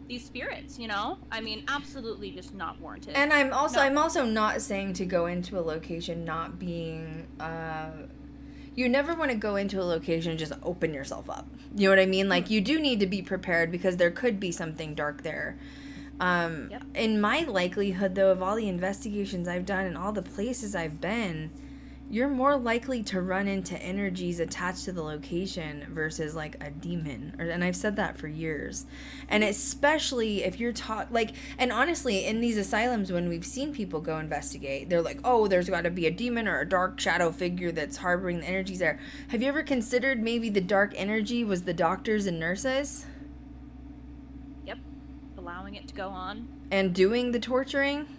These spirits, you know? I mean, absolutely just not warranted. And I'm also not saying to go into a location not being you never want to go into a location and just open yourself up. You know what I mean? Like, you do need to be prepared, because there could be something dark there. Yep. In my likelihood, though, of all the investigations I've done and all the places I've been, you're more likely to run into energies attached to the location versus like a demon. And I've said that for years. And especially if you're taught, like, and honestly, in these asylums, when we've seen people go investigate, they're like, oh, there's got to be a demon or a dark shadow figure that's harboring the energies there. Have you ever considered maybe the dark energy was the doctors and nurses? Yep. Allowing it to go on. And doing the torturing?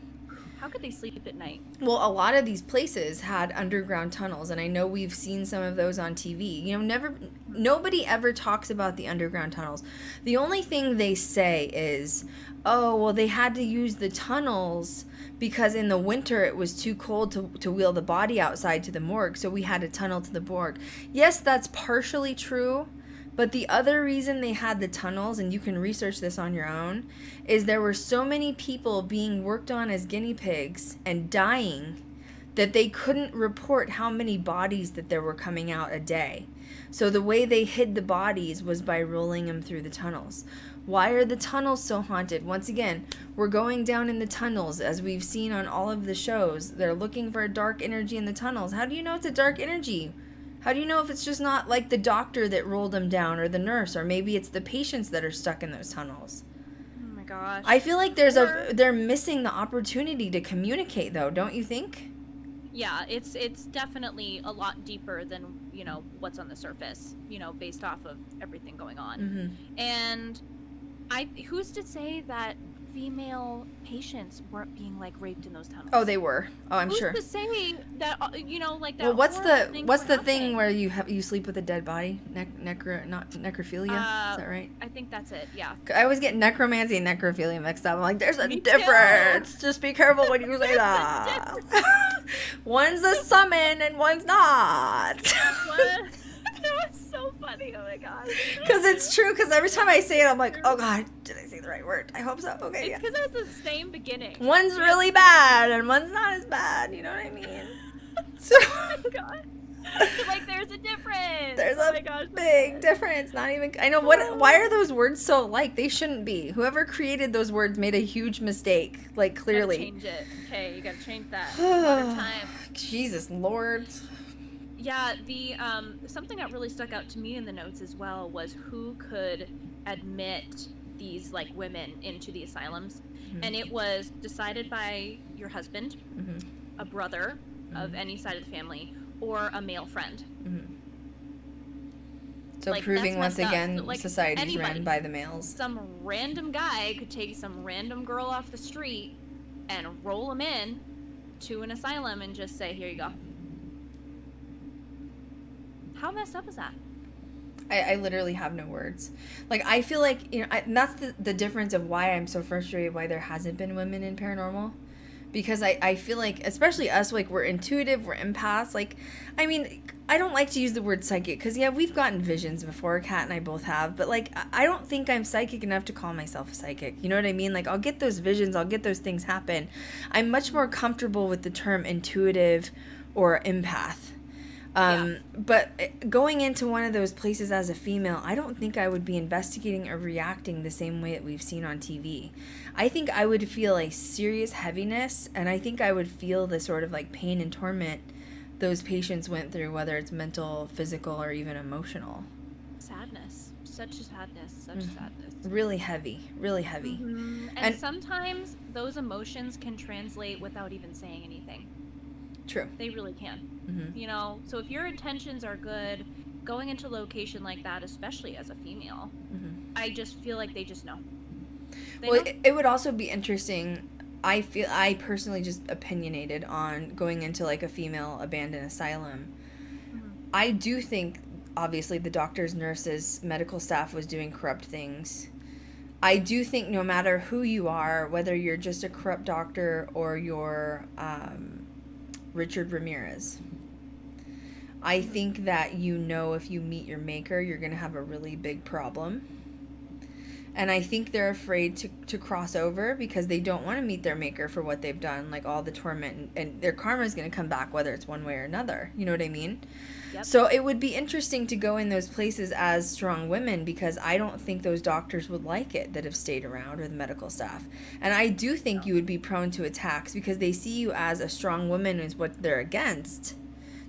How could they sleep at night? Well, a lot of these places had underground tunnels, and I know we've seen some of those on TV. You know, nobody ever talks about the underground tunnels. The only thing they say is, oh, well, they had to use the tunnels because in the winter it was too cold to wheel the body outside to the morgue, so we had a tunnel to the morgue. Yes, that's partially true. But the other reason they had the tunnels, and you can research this on your own, is there were so many people being worked on as guinea pigs and dying that they couldn't report how many bodies that there were coming out a day. So the way they hid the bodies was by rolling them through the tunnels. Why are the tunnels so haunted? Once again, we're going down in the tunnels, as we've seen on all of the shows. They're looking for a dark energy in the tunnels. How do you know it's a dark energy? How do you know if it's just not like the doctor that rolled them down, or the nurse, or maybe it's the patients that are stuck in those tunnels? Oh my gosh. I feel like they're missing the opportunity to communicate, though, don't you think? Yeah, it's definitely a lot deeper than, you know, what's on the surface, you know, based off of everything going on. Mm-hmm. And who's to say that female patients weren't being like raped in those tunnels? Oh, they were. Oh, I'm sure. Who's to say that, you know, like that? Well, what's the thing happening? where you sleep with a dead body? Necrophilia? Is that right? I think that's it. Yeah. I always get necromancy and necrophilia mixed up. I'm like, there's a difference. Just be careful when you say that. One's a summon and one's not. What? That was so funny. Oh my gosh. Because it's true. Because every time I say it, I'm like, oh God, did I say the right word? I hope so. Okay. It's because it was the same beginning. One's really bad and one's not as bad. You know what I mean? So, oh my God. Like, there's a difference. There's a big difference. Not even. I know. Why are those words so alike? They shouldn't be. Whoever created those words made a huge mistake. Like, clearly. Change it. Okay, you gotta change that. Modern time. Jesus Lord. Yeah, the something that really stuck out to me in the notes as well was who could admit these like women into the asylums, and it was decided by your husband, a brother of any side of the family, or a male friend. So like, proving once again, so, like, society's ran by the males. Some random guy could take some random girl off the street and roll them in to an asylum and just say, "Here you go." How messed up is that? I literally have no words. Like, I feel like, you know, and that's the difference of why I'm so frustrated why there hasn't been women in paranormal. Because I feel like, especially us, like, we're intuitive, we're empaths. Like, I mean, I don't like to use the word psychic, because, yeah, we've gotten visions before, Kat and I both have. But, like, I don't think I'm psychic enough to call myself a psychic. You know what I mean? Like, I'll get those visions, I'll get those things happen. I'm much more comfortable with the term intuitive or empath. But going into one of those places as a female, I don't think I would be investigating or reacting the same way that we've seen on TV. I think I would feel a serious heaviness, and I think I would feel the sort of like pain and torment those patients went through, whether it's mental, physical, or even emotional. Sadness. such sadness, such sadness. Really heavy, really heavy. Mm-hmm. And sometimes those emotions can translate without even saying anything. True. They really can. Mm-hmm. You know, so if your intentions are good, going into a location like that, especially as a female, I just feel like they just know. It would also be interesting. I personally just opinionated on going into like a female abandoned asylum. I do think, obviously, the doctors, nurses, medical staff was doing corrupt things. I do think no matter who you are, whether you're just a corrupt doctor or you're Richard Ramirez, I think that if you meet your maker, you're going to have a really big problem. And I think they're afraid to cross over because they don't want to meet their maker for what they've done, like all the torment, and their karma is going to come back whether it's one way or another. You know what I mean? Yep. So it would be interesting to go in those places as strong women because I don't think those doctors would like it that have stayed around, or the medical staff. And I do think you would be prone to attacks because they see you as a strong woman is what they're against.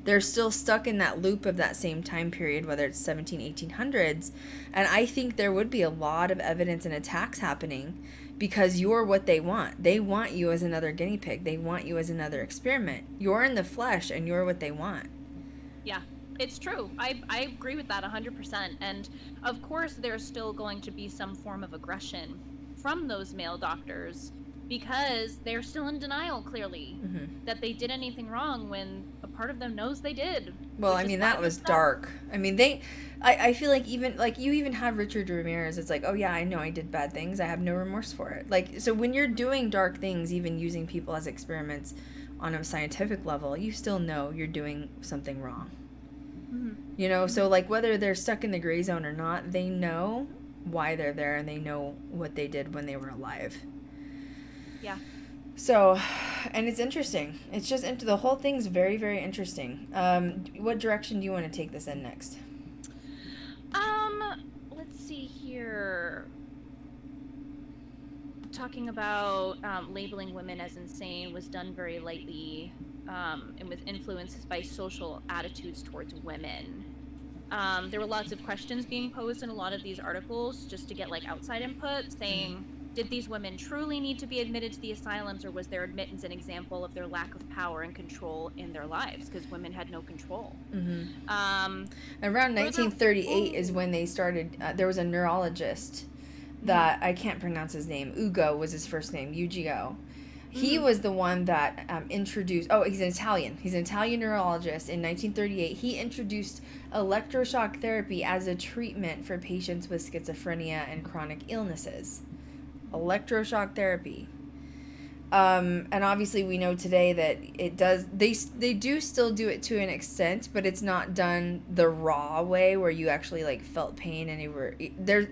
They're still stuck in that loop of that same time period, whether it's 1800s. And I think there would be a lot of evidence and attacks happening because you're what they want. They want you as another guinea pig. They want you as another experiment. You're in the flesh and you're what they want. Yeah, it's true. I agree with that 100%. And of course, there's still going to be some form of aggression from those male doctors because they're still in denial, clearly, that they did anything wrong when a part of them knows they did. Well, I mean, that was dark. I mean, I feel like you even have Richard Ramirez. It's like, oh yeah, I know I did bad things. I have no remorse for it. Like, so when you're doing dark things, even using people as experiments on a scientific level, you still know you're doing something wrong. You know, so like whether they're stuck in the gray zone or not, they know why they're there and they know what they did when they were alive. Yeah. So, and it's interesting. It's just the whole thing's very, very interesting. What direction do you want to take this in next? Let's see here. Talking about labeling women as insane was done very lightly, and with influences by social attitudes towards women. There were lots of questions being posed in a lot of these articles just to get like outside input, saying, did these women truly need to be admitted to the asylums, or was their admittance an example of their lack of power and control in their lives? Because women had no control. Around 1938 is when they started. There was a neurologist that I can't pronounce his name. Ugo was his first name. Ugo. He was the one that introduced. Oh, he's an Italian. He's an Italian neurologist. In 1938, he introduced electroshock therapy as a treatment for patients with schizophrenia and chronic illnesses. Electroshock therapy. And obviously we know today that it does, they do still do it to an extent, but it's not done the raw way where you actually like felt pain and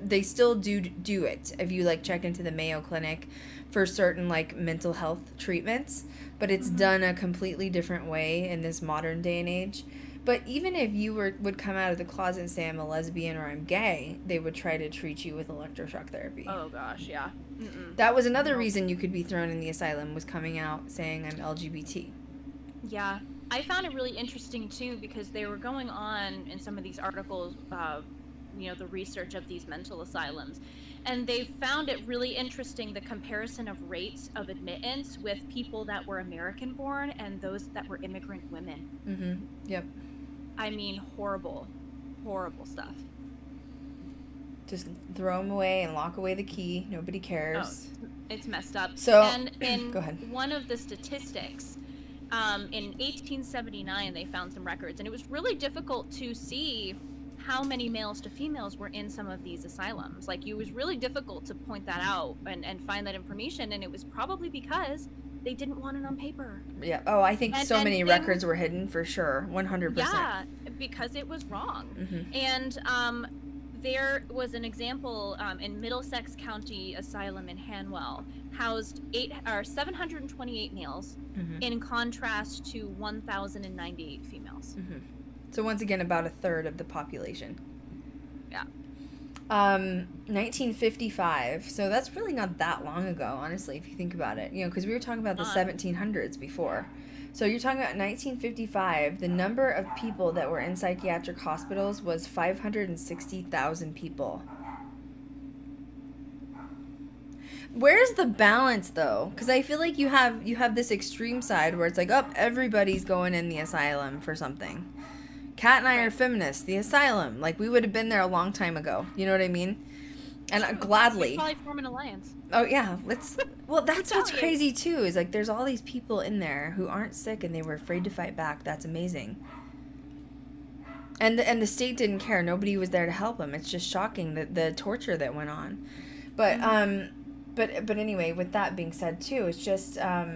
they still do it if you like check into the Mayo Clinic for certain like mental health treatments, but it's done a completely different way in this modern day and age. But even if you would come out of the closet and say I'm a lesbian or I'm gay, they would try to treat you with electroshock therapy. Oh gosh, yeah. That was another reason you could be thrown in the asylum, was coming out saying I'm LGBT. Yeah. I found it really interesting too because they were going on in some of these articles, the research of these mental asylums. And they found it really interesting, the comparison of rates of admittance with people that were American born and those that were immigrant women. Yep. I mean, horrible stuff. Just throw them away and lock away the key. Nobody cares. Oh, it's messed up. So, and in go ahead. One of the statistics, in 1879, they found some records, and it was really difficult to see how many males to females were in some of these asylums. Like, it was really difficult to point that out and find that information, and it was probably because they didn't want it on paper. Yeah. Oh, I think so many records were hidden for sure. 100%. Yeah, because it was wrong. And there was an example in Middlesex County Asylum in Hanwell, housed 728 males, in contrast to 1,098 females. So once again, about a third of the population. Yeah. 1955. So that's really not that long ago, honestly, if you think about it. You know, because we were talking about the 1700s before. So you're talking about 1955, the number of people that were in psychiatric hospitals was 560,000 people. Where's the balance, though? Because I feel like you have this extreme side where it's like, oh, everybody's going in the asylum for something. Kat and I are feminists. The asylum, like, we would have been there a long time ago. You know what I mean? And gladly. We'd probably form an alliance. Oh yeah, well, that's what's crazy too. Is like there's all these people in there who aren't sick and they were afraid to fight back. That's amazing. And the state didn't care. Nobody was there to help them. It's just shocking the torture that went on. But But anyway, with that being said too, it's just I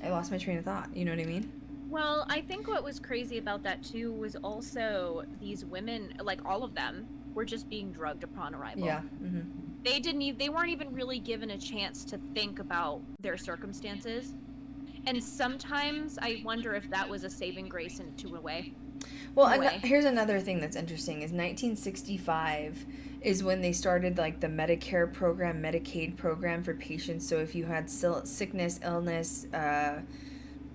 lost my train of thought. You know what I mean? Well, I think what was crazy about that too was also these women, like all of them, were just being drugged upon arrival. Yeah. Mm-hmm. They weren't even really given a chance to think about their circumstances. And sometimes I wonder if that was a saving grace in a way. Well, here's another thing that's interesting is 1965 is when they started like the Medicare program, Medicaid program for patients. So if you had sickness, illness,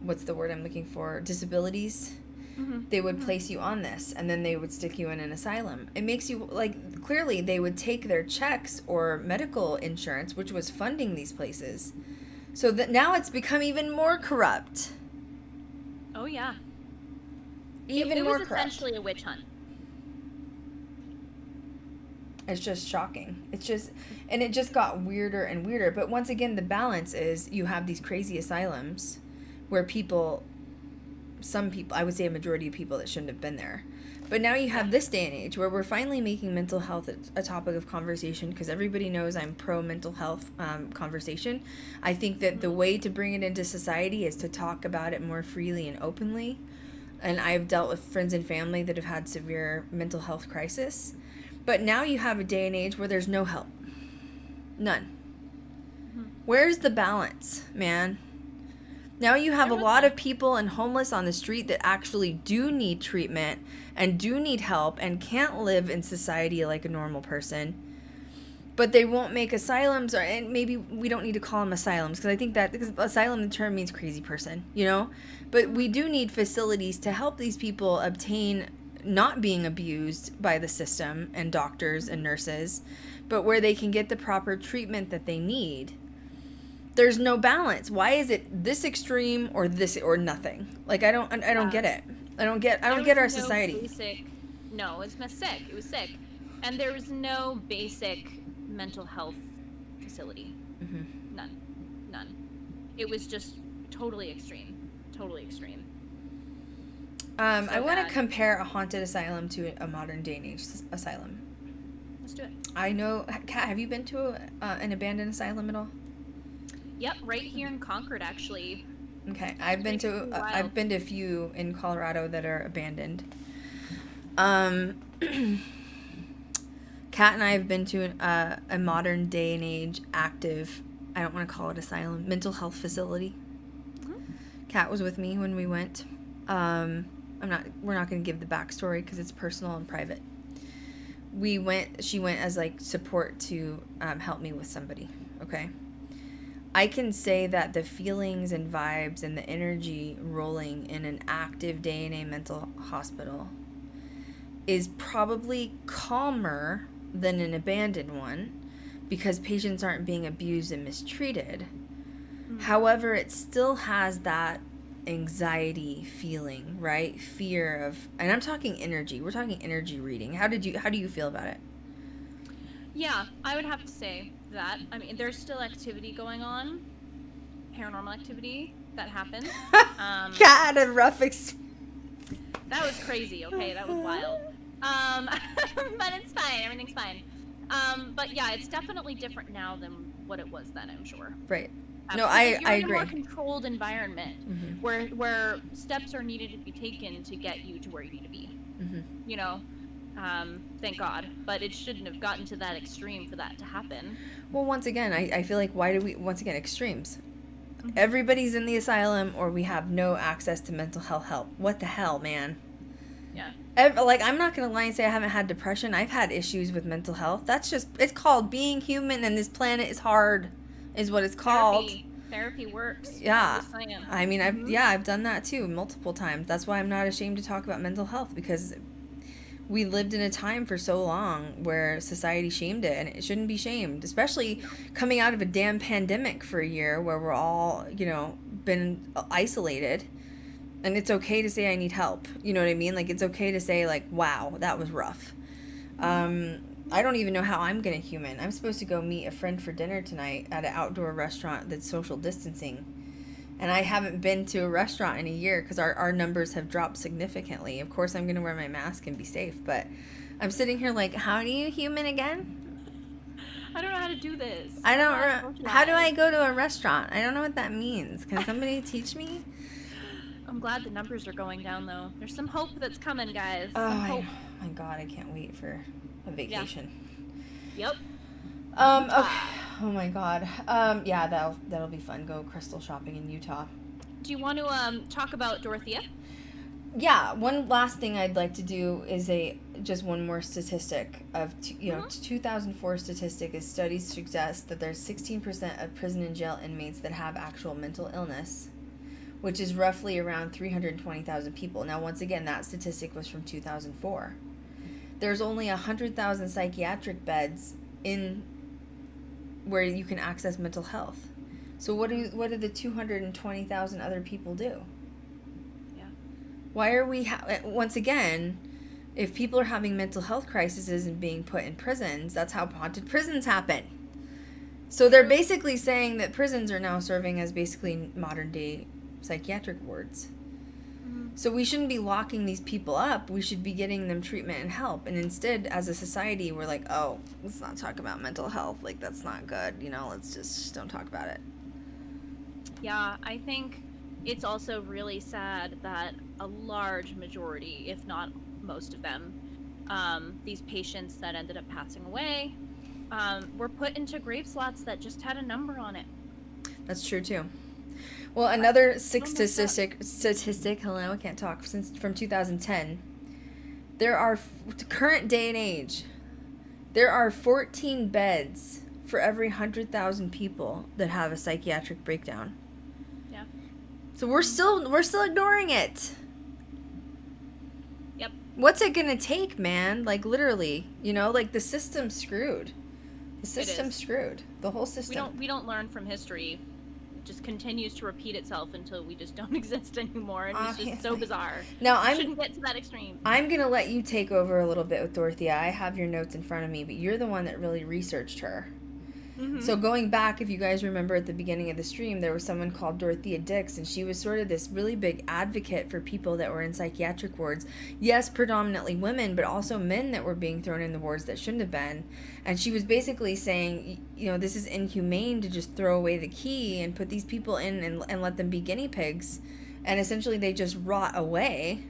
what's the word I'm looking for? Disabilities. Mm-hmm. They would place you on this, and then they would stick you in an asylum. It makes you, like, clearly they would take their checks or medical insurance, which was funding these places. So that now it's become even more corrupt. Oh, yeah. Even more corrupt. It was essentially a witch hunt. It's just shocking. And it just got weirder and weirder. But once again, the balance is you have these crazy asylums where some people, I would say a majority of people that shouldn't have been there. But now you have this day and age where we're finally making mental health a topic of conversation because everybody knows I'm pro mental health conversation. I think that the way to bring it into society is to talk about it more freely and openly. And I've dealt with friends and family that have had severe mental health crisis. But now you have a day and age where there's no help. None. Mm-hmm. Where's the balance, man? Now you have a lot of people and homeless on the street that actually do need treatment and do need help and can't live in society like a normal person. But they won't make asylums, and maybe we don't need to call them asylums because I think that because asylum, the term means crazy person, you know? But we do need facilities to help these people obtain not being abused by the system and doctors and nurses, but where they can get the proper treatment that they need. There's no balance. Why is it this extreme or this or nothing? Like I don't get it. I don't get our society. No, it was sick. It was sick, and there was no basic mental health facility. Mm-hmm. None. It was just totally extreme. I want to compare a haunted asylum to a modern day and age asylum. Let's do it. I know, Kat, have you been to an abandoned asylum at all? Yep, right here in Concord, actually. Okay, I've been to a few in Colorado that are abandoned. Kat and I have been to a modern day and age active, I don't want to call it asylum, mental health facility. Mm-hmm. Kat was with me when we went. We're not going to give the backstory because it's personal and private. She went as like support to help me with somebody, okay? I can say that the feelings and vibes and the energy rolling in an active day and age mental hospital is probably calmer than an abandoned one because patients aren't being abused and mistreated. Mm-hmm. However, it still has that anxiety feeling, right? Fear of, and I'm talking energy. We're talking energy reading. How do you feel about it? Yeah, I would have to say that. I mean, there's still activity going on, paranormal activity that happens. Kat had a rough experience. That was crazy. Okay, that was wild. But it's fine. Everything's fine. But yeah, it's definitely different now than what it was then, I'm sure. Right. No, I agree. You're in a more controlled environment, mm-hmm. where steps are needed to be taken to get you to where you need to be. Mm-hmm. You know, thank God. But it shouldn't have gotten to that extreme for that to happen. Well, once again, I feel like extremes? Mm-hmm. Everybody's in the asylum or we have no access to mental health help. What the hell, man? Yeah. I'm not going to lie and say I haven't had depression. I've had issues with mental health. It's called being human and this planet is hard. Is what it's called. Therapy works. Yeah. Just saying. I mean, I've done that too multiple times. That's why I'm not ashamed to talk about mental health, because we lived in a time for so long where society shamed it, and it shouldn't be shamed, especially coming out of a damn pandemic for a year where we're all, been isolated. And it's okay to say I need help. You know what I mean? Like, it's okay to say, like, wow, that was rough. I don't even know how I'm going to human. I'm supposed to go meet a friend for dinner tonight at an outdoor restaurant that's social distancing. And I haven't been to a restaurant in a year because our numbers have dropped significantly. Of course, I'm going to wear my mask and be safe. But I'm sitting here like, how do you human again? I don't know how to do this. How do I go to a restaurant? I don't know what that means. Can somebody teach me? I'm glad the numbers are going down, though. There's some hope that's coming, guys. Oh, some hope. my God, I can't wait for a vacation. Yeah. Yep. Okay. Oh my God. Yeah, that'll be fun. Go crystal shopping in Utah. Do you want to talk about Dorothea? Yeah. One last thing I'd like to do is just one more statistic of 2004 statistic is studies suggest that there's 16% of prison and jail inmates that have actual mental illness, which is roughly around 320,000 people. Now, once again, that statistic was from 2004. There's only 100,000 psychiatric beds in where you can access mental health. So what do the 220,000 other people do? Yeah. Why are we once again, if people are having mental health crises and being put in prisons, that's how haunted prisons happen. So they're basically saying that prisons are now serving as basically modern day psychiatric wards. So we shouldn't be locking these people up. We should be getting them treatment and help. And instead, as a society, we're like, oh, let's not talk about mental health. Like, that's not good. Let's just don't talk about it. Yeah, I think it's also really sad that a large majority, if not most of them, these patients that ended up passing away, were put into grave slots that just had a number on it. That's true, too. Well, another statistic, hello, I can't talk, from 2010, there are, current day and age, there are 14 beds for every 100,000 people that have a psychiatric breakdown. Yeah. So we're still ignoring it. Yep. What's it gonna take, man? Like, literally, like, the system's screwed. The system's screwed. The whole system. We don't learn from history. Just continues to repeat itself until we just don't exist anymore, and it's just so bizarre. Now shouldn't get to that extreme. I'm gonna let you take over a little bit with Dorothea. I have your notes in front of me, but you're the one that really researched her. Mm-hmm. So going back, if you guys remember at the beginning of the stream, there was someone called Dorothea Dix, and she was sort of this really big advocate for people that were in psychiatric wards. Yes, predominantly women, but also men that were being thrown in the wards that shouldn't have been. And she was basically saying, this is inhumane to just throw away the key and put these people in and let them be guinea pigs. And essentially they just rot away.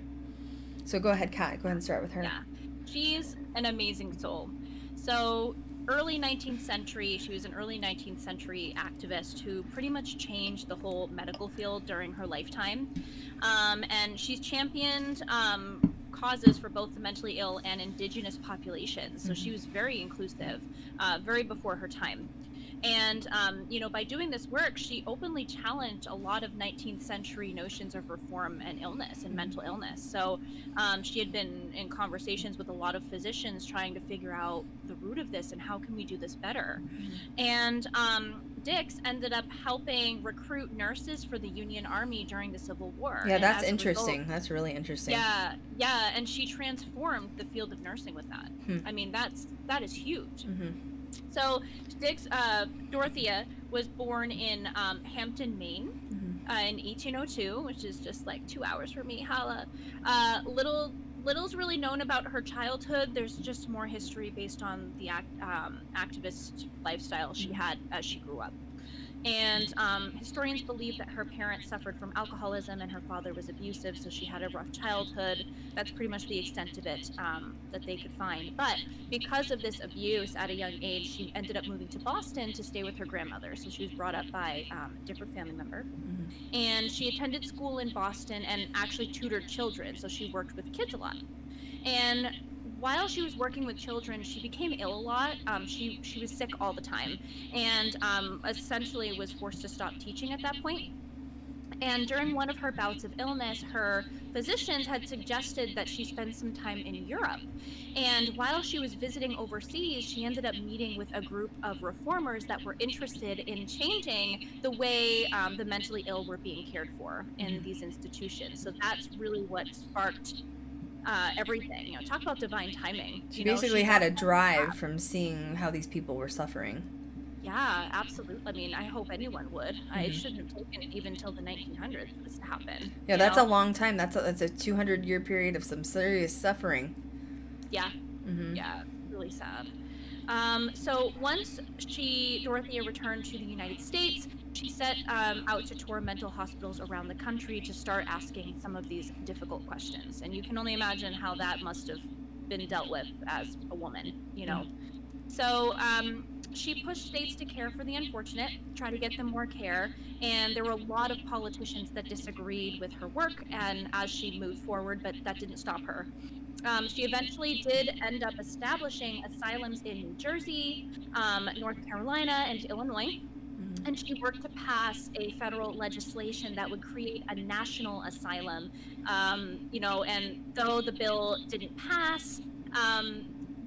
So go ahead, Kat. Go ahead and start with her. Yeah. She's an amazing soul. So early 19th century, she was an early 19th century activist who pretty much changed the whole medical field during her lifetime. And she's championed causes for both the mentally ill and indigenous populations. So she was very inclusive, very before her time. And, by doing this work, she openly challenged a lot of 19th century notions of reform and illness and mental illness. So she had been in conversations with a lot of physicians trying to figure out the root of this and how can we do this better. And Dix ended up helping recruit nurses for the Union Army during the Civil War. Yeah, that's interesting. That's really interesting. Yeah, and she transformed the field of nursing with that. I mean, that is huge. So Dorothea was born in Hampton, Maine, in 1802, which is just like 2 hours from me. Holla. Little's really known about her childhood. There's just more history based on the activist lifestyle she had as she grew up. And historians believe that her parents suffered from alcoholism and her father was abusive, so she had a rough childhood. That's pretty much the extent of it that they could find. But because of this abuse at a young age, she ended up moving to Boston to stay with her grandmother. So she was brought up by a different family member. And she attended school in Boston and actually tutored children, so she worked with kids a lot. And while she was working with children, she became ill a lot. She was sick all the time, and essentially was forced to stop teaching at that point. And during one of her bouts of illness, her physicians had suggested that she spend some time in Europe. And while she was visiting overseas, she ended up meeting with a group of reformers that were interested in changing the way the mentally ill were being cared for in these institutions. So that's really what sparked everything. You know, talk about divine timing. She basically had a drive from seeing how these people were suffering. Yeah, absolutely. I mean, I hope anyone would. It shouldn't have taken even till the 1900s for this to happen. Yeah, that's a long time. That's a 200-year period of some serious suffering. Yeah. Yeah, really sad. So once Dorothea returned to the United States, she set out to tour mental hospitals around the country to start asking some of these difficult questions. And you can only imagine how that must have been dealt with as a woman, you know. So she pushed states to care for the unfortunate, try to get them more care, and there were a lot of politicians that disagreed with her work and as she moved forward, but that didn't stop her. She eventually did end up establishing asylums in New Jersey, North Carolina, and Illinois. And she worked to pass a federal legislation that would create a national asylum. You know, and though the bill didn't pass,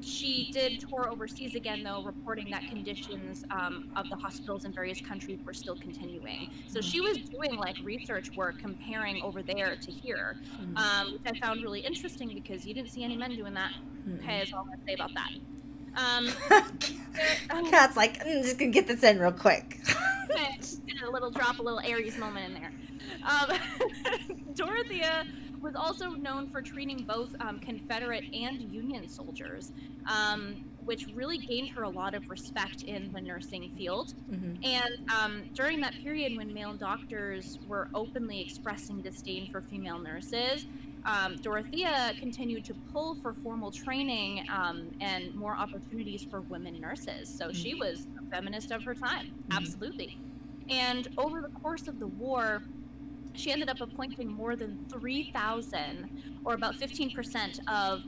she did tour overseas again, though, reporting that conditions of the hospitals in various countries were still continuing. So she was doing like research work comparing over there to here, which I found really interesting because you didn't see any men doing that. Okay, that's all I'm going to say about that. Cat's like, I'm just going to get this in real quick. Okay, just gonna drop a little Aries moment in there. Dorothea was also known for treating both Confederate and Union soldiers, which really gained her a lot of respect in the nursing field. And during that period when male doctors were openly expressing disdain for female nurses, Dorothea continued to pull for formal training and more opportunities for women nurses. So she was a feminist of her time, absolutely. And over the course of the war, she ended up appointing more than 3,000, or about 15% of,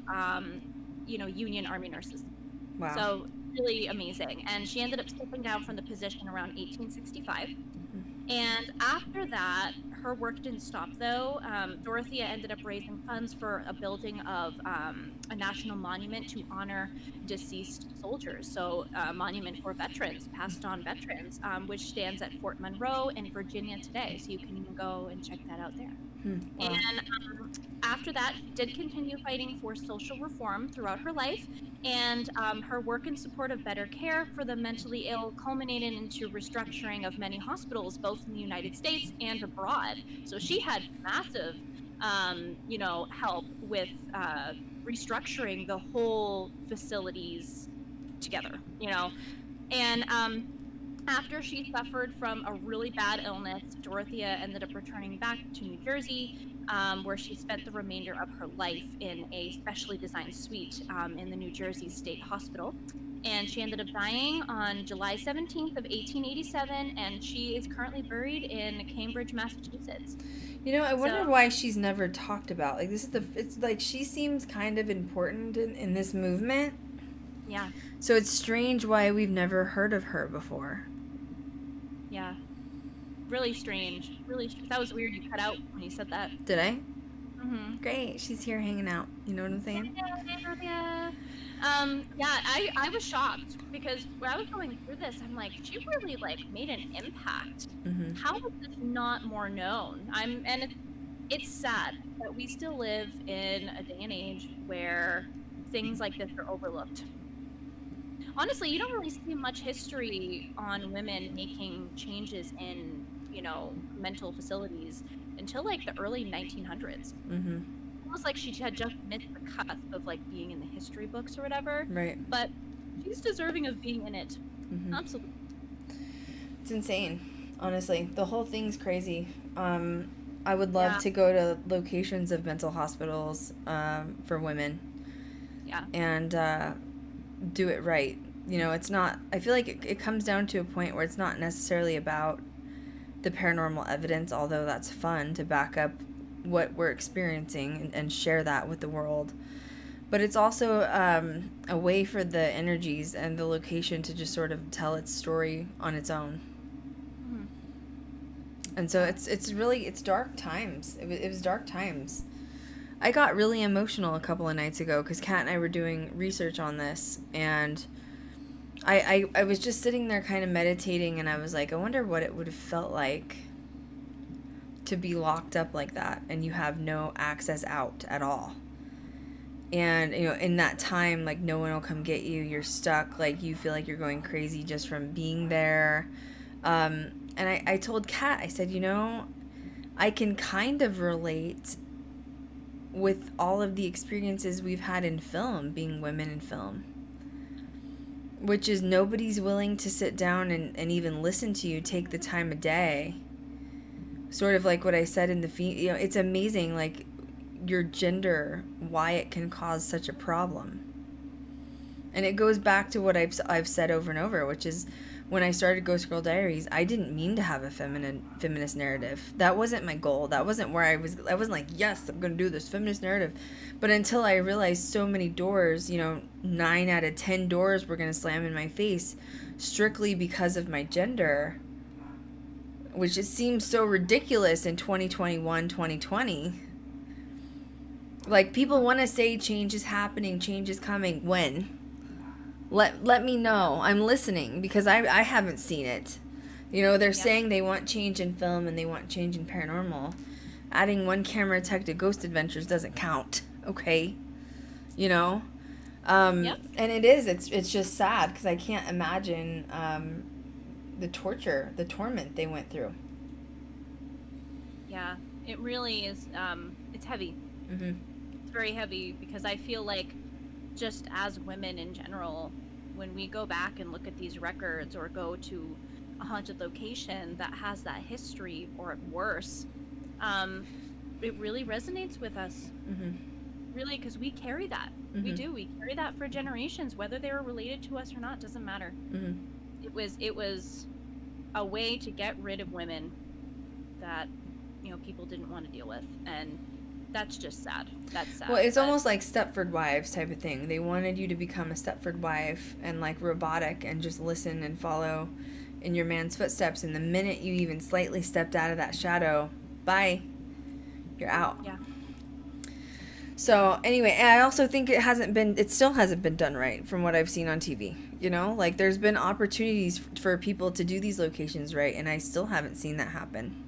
Union Army nurses. Wow. So really amazing. And she ended up stepping down from the position around 1865. And after that, her work didn't stop, though. Dorothea ended up raising funds for a building of a national monument to honor deceased soldiers. So a monument for veterans, passed on veterans, which stands at Fort Monroe in Virginia today. So you can even go and check that out there. Wow. And after that, did continue fighting for social reform throughout her life, and her work in support of better care for the mentally ill culminated into restructuring of many hospitals, both in the United States and abroad. So she had massive, help with restructuring the whole facilities together, and after she suffered from a really bad illness, Dorothea ended up returning back to New Jersey, where she spent the remainder of her life in a specially designed suite in the New Jersey State Hospital. And she ended up dying on July 17th of 1887, and she is currently buried in Cambridge, Massachusetts. I wonder why she's never talked about. Like, it's like she seems kind of important in this movement. Yeah. So it's strange why we've never heard of her before. Yeah. Really strange. That was weird. You cut out when you said that. Did I? Mm-hmm. Great. She's here hanging out. You know what I'm saying? Yeah. I was shocked because when I was going through this, I'm like, she really made an impact. Mm-hmm. How is this not more known? It's sad that we still live in a day and age where things like this are overlooked. Honestly, you don't really see much history on women making changes in, mental facilities until the early 1900s. Mm-hmm. Almost like she had just missed the cusp of being in the history books or whatever. Right. But she's deserving of being in it. Mm-hmm. Absolutely. It's insane. Honestly, the whole thing's crazy. I would love to go to locations of mental hospitals for women. Yeah. And do it right. It's not, I feel like it comes down to a point where it's not necessarily about the paranormal evidence, although that's fun to back up what we're experiencing and share that with the world. but it's also a way for the energies and the location to just sort of tell its story on its own. Mm-hmm. And so it's really dark times. It was dark times. I got really emotional a couple of nights ago because Kat and I were doing research on this, and I was just sitting there kind of meditating, and I was like, I wonder what it would have felt like to be locked up like that and you have no access out at all. And, you know, in that time, like, no one will come get you. You're stuck. Like, you feel like you're going crazy just from being there. And I told Kat, I said, you know, I can kind of relate with all of the experiences we've had in film, being women in film. Which is nobody's willing to sit down and even listen to you, take the time of day. Sort of like what I said in the, you know, it's amazing, like, your gender, why it can cause such a problem. And it goes back to what I've said over and over, which is when I started Ghost Girl Diaries, I didn't mean to have a feminist narrative. That wasn't my goal. That wasn't where I wasn't like, yes, I'm going to do this feminist narrative. But until I realized so many doors, you know, 9 out of 10 doors were going to slam in my face strictly because of my gender, which it seems so ridiculous in 2021, 2020. Like, people want to say change is happening, change is coming. When? Let me know. I'm listening, because I haven't seen it. You know, they're saying they want change in film and they want change in paranormal. Adding one camera tech to Ghost Adventures doesn't count, okay? You know? And it's just sad, because I can't imagine the torture, the torment they went through. Yeah, it really is. It's heavy. Mm-hmm. It's very heavy, because I feel like just as women in general, when we go back and look at these records or go to a haunted location that has that history, or worse, it really resonates with us. Mm-hmm. Really, because we carry that. Mm-hmm. We do. We carry that for generations, whether they were related to us or not, doesn't matter. Mm-hmm. It was a way to get rid of women that, you know, people didn't want to deal with, and that's just sad. That's sad. Well, it's almost like Stepford Wives type of thing. They wanted you to become a Stepford wife and, like, robotic and just listen and follow in your man's footsteps. And the minute you even slightly stepped out of that shadow, bye, you're out. Yeah. So anyway, I also think it still hasn't been done right from what I've seen on TV. You know, like, there's been opportunities for people to do these locations right, and I still haven't seen that happen.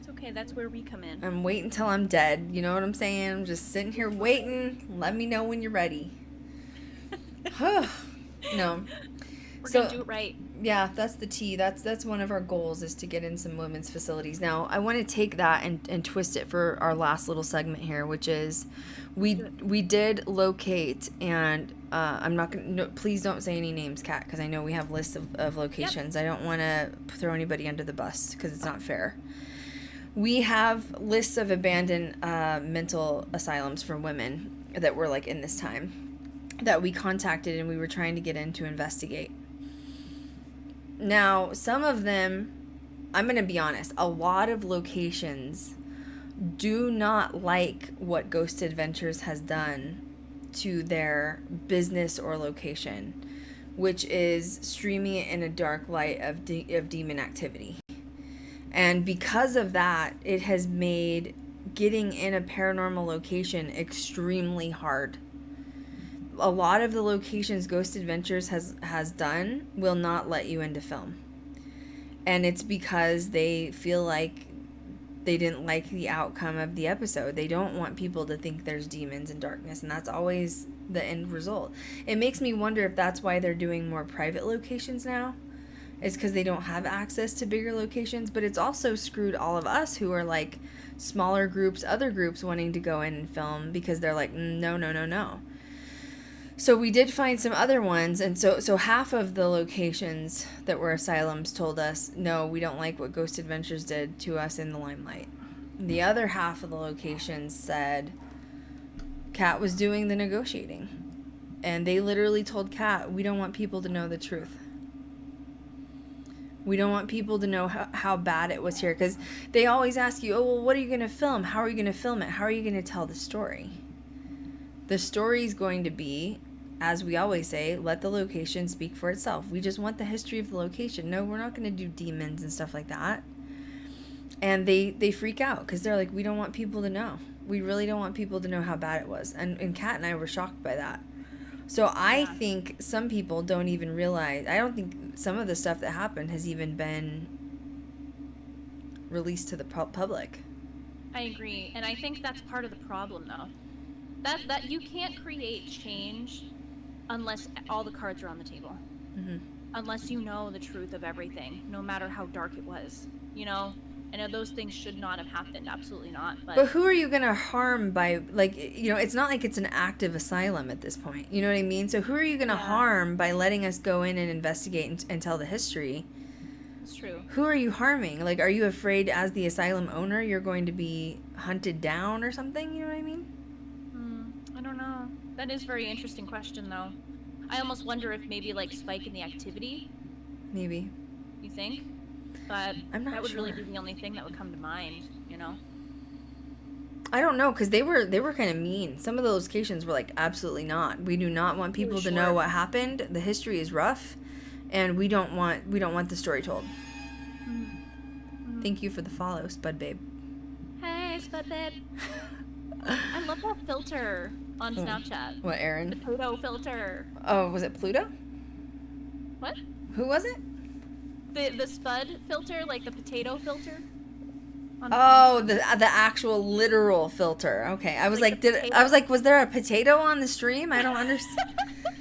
Okay, that's where we come in. I'm waiting till I'm dead. You know what I'm saying? I'm just sitting here waiting. Let me know when you're ready. No. We're gonna do it right. Yeah, that's the T. That's one of our goals, is to get in some women's facilities. Now, I want to take that and twist it for our last little segment here, which is we did locate, and I'm not going to, no, please don't say any names, Kat, because I know we have lists of locations. Yep. I don't want to throw anybody under the bus, because it's not fair. We have lists of abandoned mental asylums for women that were, like, in this time that we contacted and we were trying to get in to investigate. Now, some of them, I'm going to be honest, a lot of locations do not like what Ghost Adventures has done to their business or location, which is streaming it in a dark light of demon activity. And because of that, it has made getting in a paranormal location extremely hard. A lot of the locations Ghost Adventures has done will not let you into film. And it's because they feel like they didn't like the outcome of the episode. They don't want people to think there's demons and darkness, and that's always the end result. It makes me wonder if that's why they're doing more private locations now. It's because they don't have access to bigger locations, but it's also screwed all of us who are, like, smaller groups, other groups wanting to go in and film, because they're like, no. So we did find some other ones, and so half of the locations that were asylums told us, no, we don't like what Ghost Adventures did to us in the limelight. The other half of the locations said Kat was doing the negotiating, and they literally told Kat, we don't want people to know the truth. We don't want people to know how bad it was here, because they always ask you, oh, well, what are you going to film? How are you going to film it? How are you going to tell the story? The story's going to be, as we always say, let the location speak for itself. We just want the history of the location. No, we're not going to do demons and stuff like that. And they freak out because they're like, we don't want people to know. We really don't want people to know how bad it was. And Kat and I were shocked by that. So I think some people don't even realize, I don't think some of the stuff that happened has even been released to the public. I agree. And I think that's part of the problem, though. That you can't create change unless all the cards are on the table. Mm-hmm. Unless you know the truth of everything, no matter how dark it was. You know? I know those things should not have happened. Absolutely not. But who are you going to harm by, like, you know, it's not like it's an active asylum at this point. You know what I mean? So who are you going to harm by letting us go in and investigate and tell the history? It's true. Who are you harming? Like, are you afraid as the asylum owner you're going to be hunted down or something? You know what I mean? I don't know. That is a very interesting question, though. I almost wonder if maybe, like, spike in the activity. Maybe. You think? But I'm not that would sure. really be the only thing that would come to mind, you know? I don't know, because they were kind of mean. Some of the locations were like, absolutely not. We do not want people to know what happened. The history is rough, and we don't want the story told. Mm-hmm. Thank you for the follow, Spud Babe. Hey, Spud Babe. I love that filter on Snapchat. What, Aaron? The Pluto filter. Oh, was it Pluto? What? Who was it? The Spud filter, like the potato filter. Oh, the actual literal filter. Okay, I was like was there a potato on the stream? I don't understand.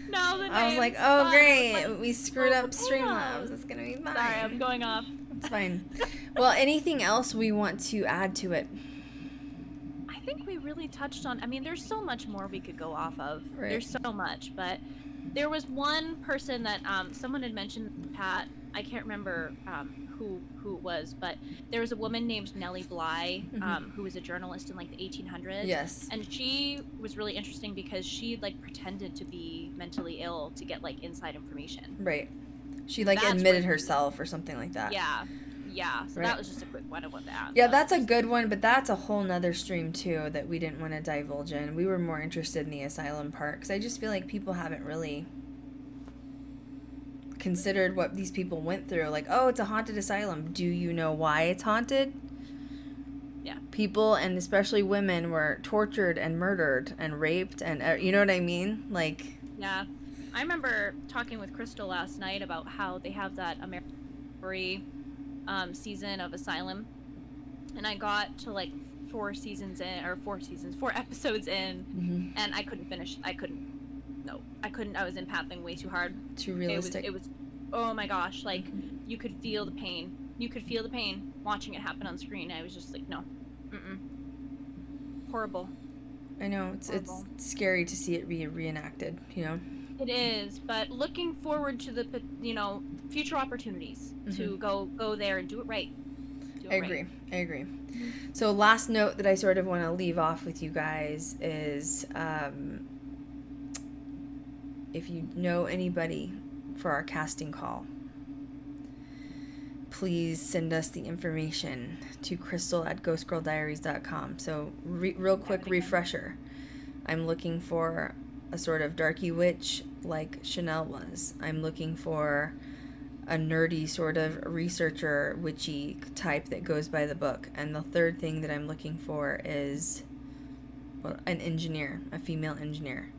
No, the I was like, oh great, we screwed up Streamlabs. It's gonna be fine. Sorry, I'm going off. It's fine. Well, anything else we want to add to it? I think we really touched on. I mean, there's so much more we could go off of. Right. There's so much, but there was one person that someone had mentioned, Pat. I can't remember who it was, but there was a woman named Nellie Bly, who was a journalist in like the 1800s. Yes. And she was really interesting because she like pretended to be mentally ill to get like inside information. Right. She like admitted herself or something like that. Yeah. So right. That was just a quick one I wanted to add. Yeah, that's a good one, but that's a whole nother stream too that we didn't want to divulge in. We were more interested in the asylum part because I just feel like people haven't really considered what these people went through. Like, oh, it's a haunted asylum. Do you know why it's haunted? Yeah. People, and especially women, were tortured and murdered and raped, and you know what I mean? Like, yeah. I remember talking with Krystal last night about how they have that American season of Asylum, and I got to like 4 episodes in, and I couldn't finish. I couldn't. I was empathing way too hard. Too realistic. It was oh my gosh, like you could feel the pain. You could feel the pain watching it happen on screen. I was just like, no. Horrible. I know, it's scary to see it be reenacted, you know. It is, but looking forward to the, future opportunities to go there and do it right. I agree. So last note that I sort of want to leave off with you guys is if you know anybody for our casting call, please send us the information to Krystal@ghostgirldiaries.com. So real quick refresher. I'm looking for a sort of darky witch like Chanel was. I'm looking for a nerdy sort of researcher witchy type that goes by the book. And the third thing that I'm looking for is an engineer, a female engineer.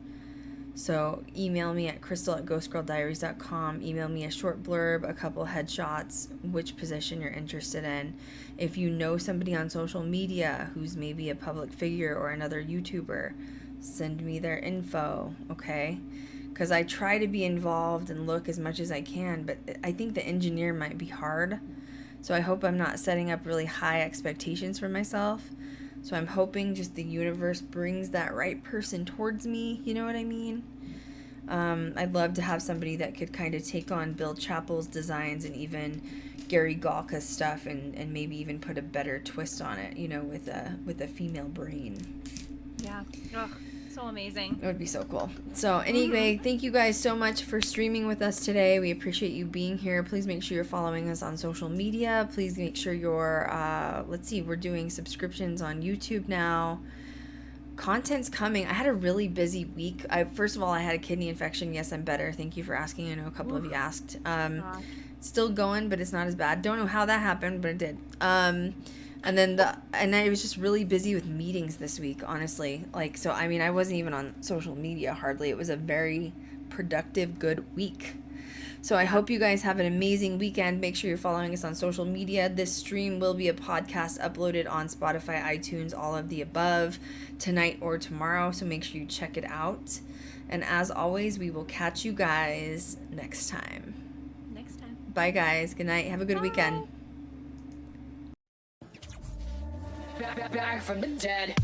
So email me at Krystal@ghostgirldiaries.com. Email me a short blurb, a couple headshots, which position you're interested in. If you know somebody on social media who's maybe a public figure or another YouTuber, send me their info, okay? Because I try to be involved and look as much as I can, but I think the engineer might be hard. So I hope I'm not setting up really high expectations for myself. So I'm hoping just the universe brings that right person towards me, you know what I mean? I'd love to have somebody that could kind of take on Bill Chappell's designs and even Gary Galka's stuff and maybe even put a better twist on it, you know, with a female brain. Yeah. Ugh, so amazing. It would be so cool. So anyway, thank you guys so much for streaming with us today. We appreciate you being here. Please make sure you're following us on social media. Please make sure you're, we're doing subscriptions on YouTube now. content's coming. I had a really busy week. First of all, I had a kidney infection. Yes, I'm better. Thank you for asking. I know a couple of you asked. Still going, but it's not as bad. Don't know how that happened, but it did. And I was just really busy with meetings this week, honestly. Like, so, I mean, I wasn't even on social media hardly. It was a very productive, good week. So I hope you guys have an amazing weekend. Make sure you're following us on social media. This stream will be a podcast uploaded on Spotify, iTunes, all of the above, tonight or tomorrow. So make sure you check it out. And as always, we will catch you guys next time. Bye, guys. Good night. Have a good weekend. Back from the dead.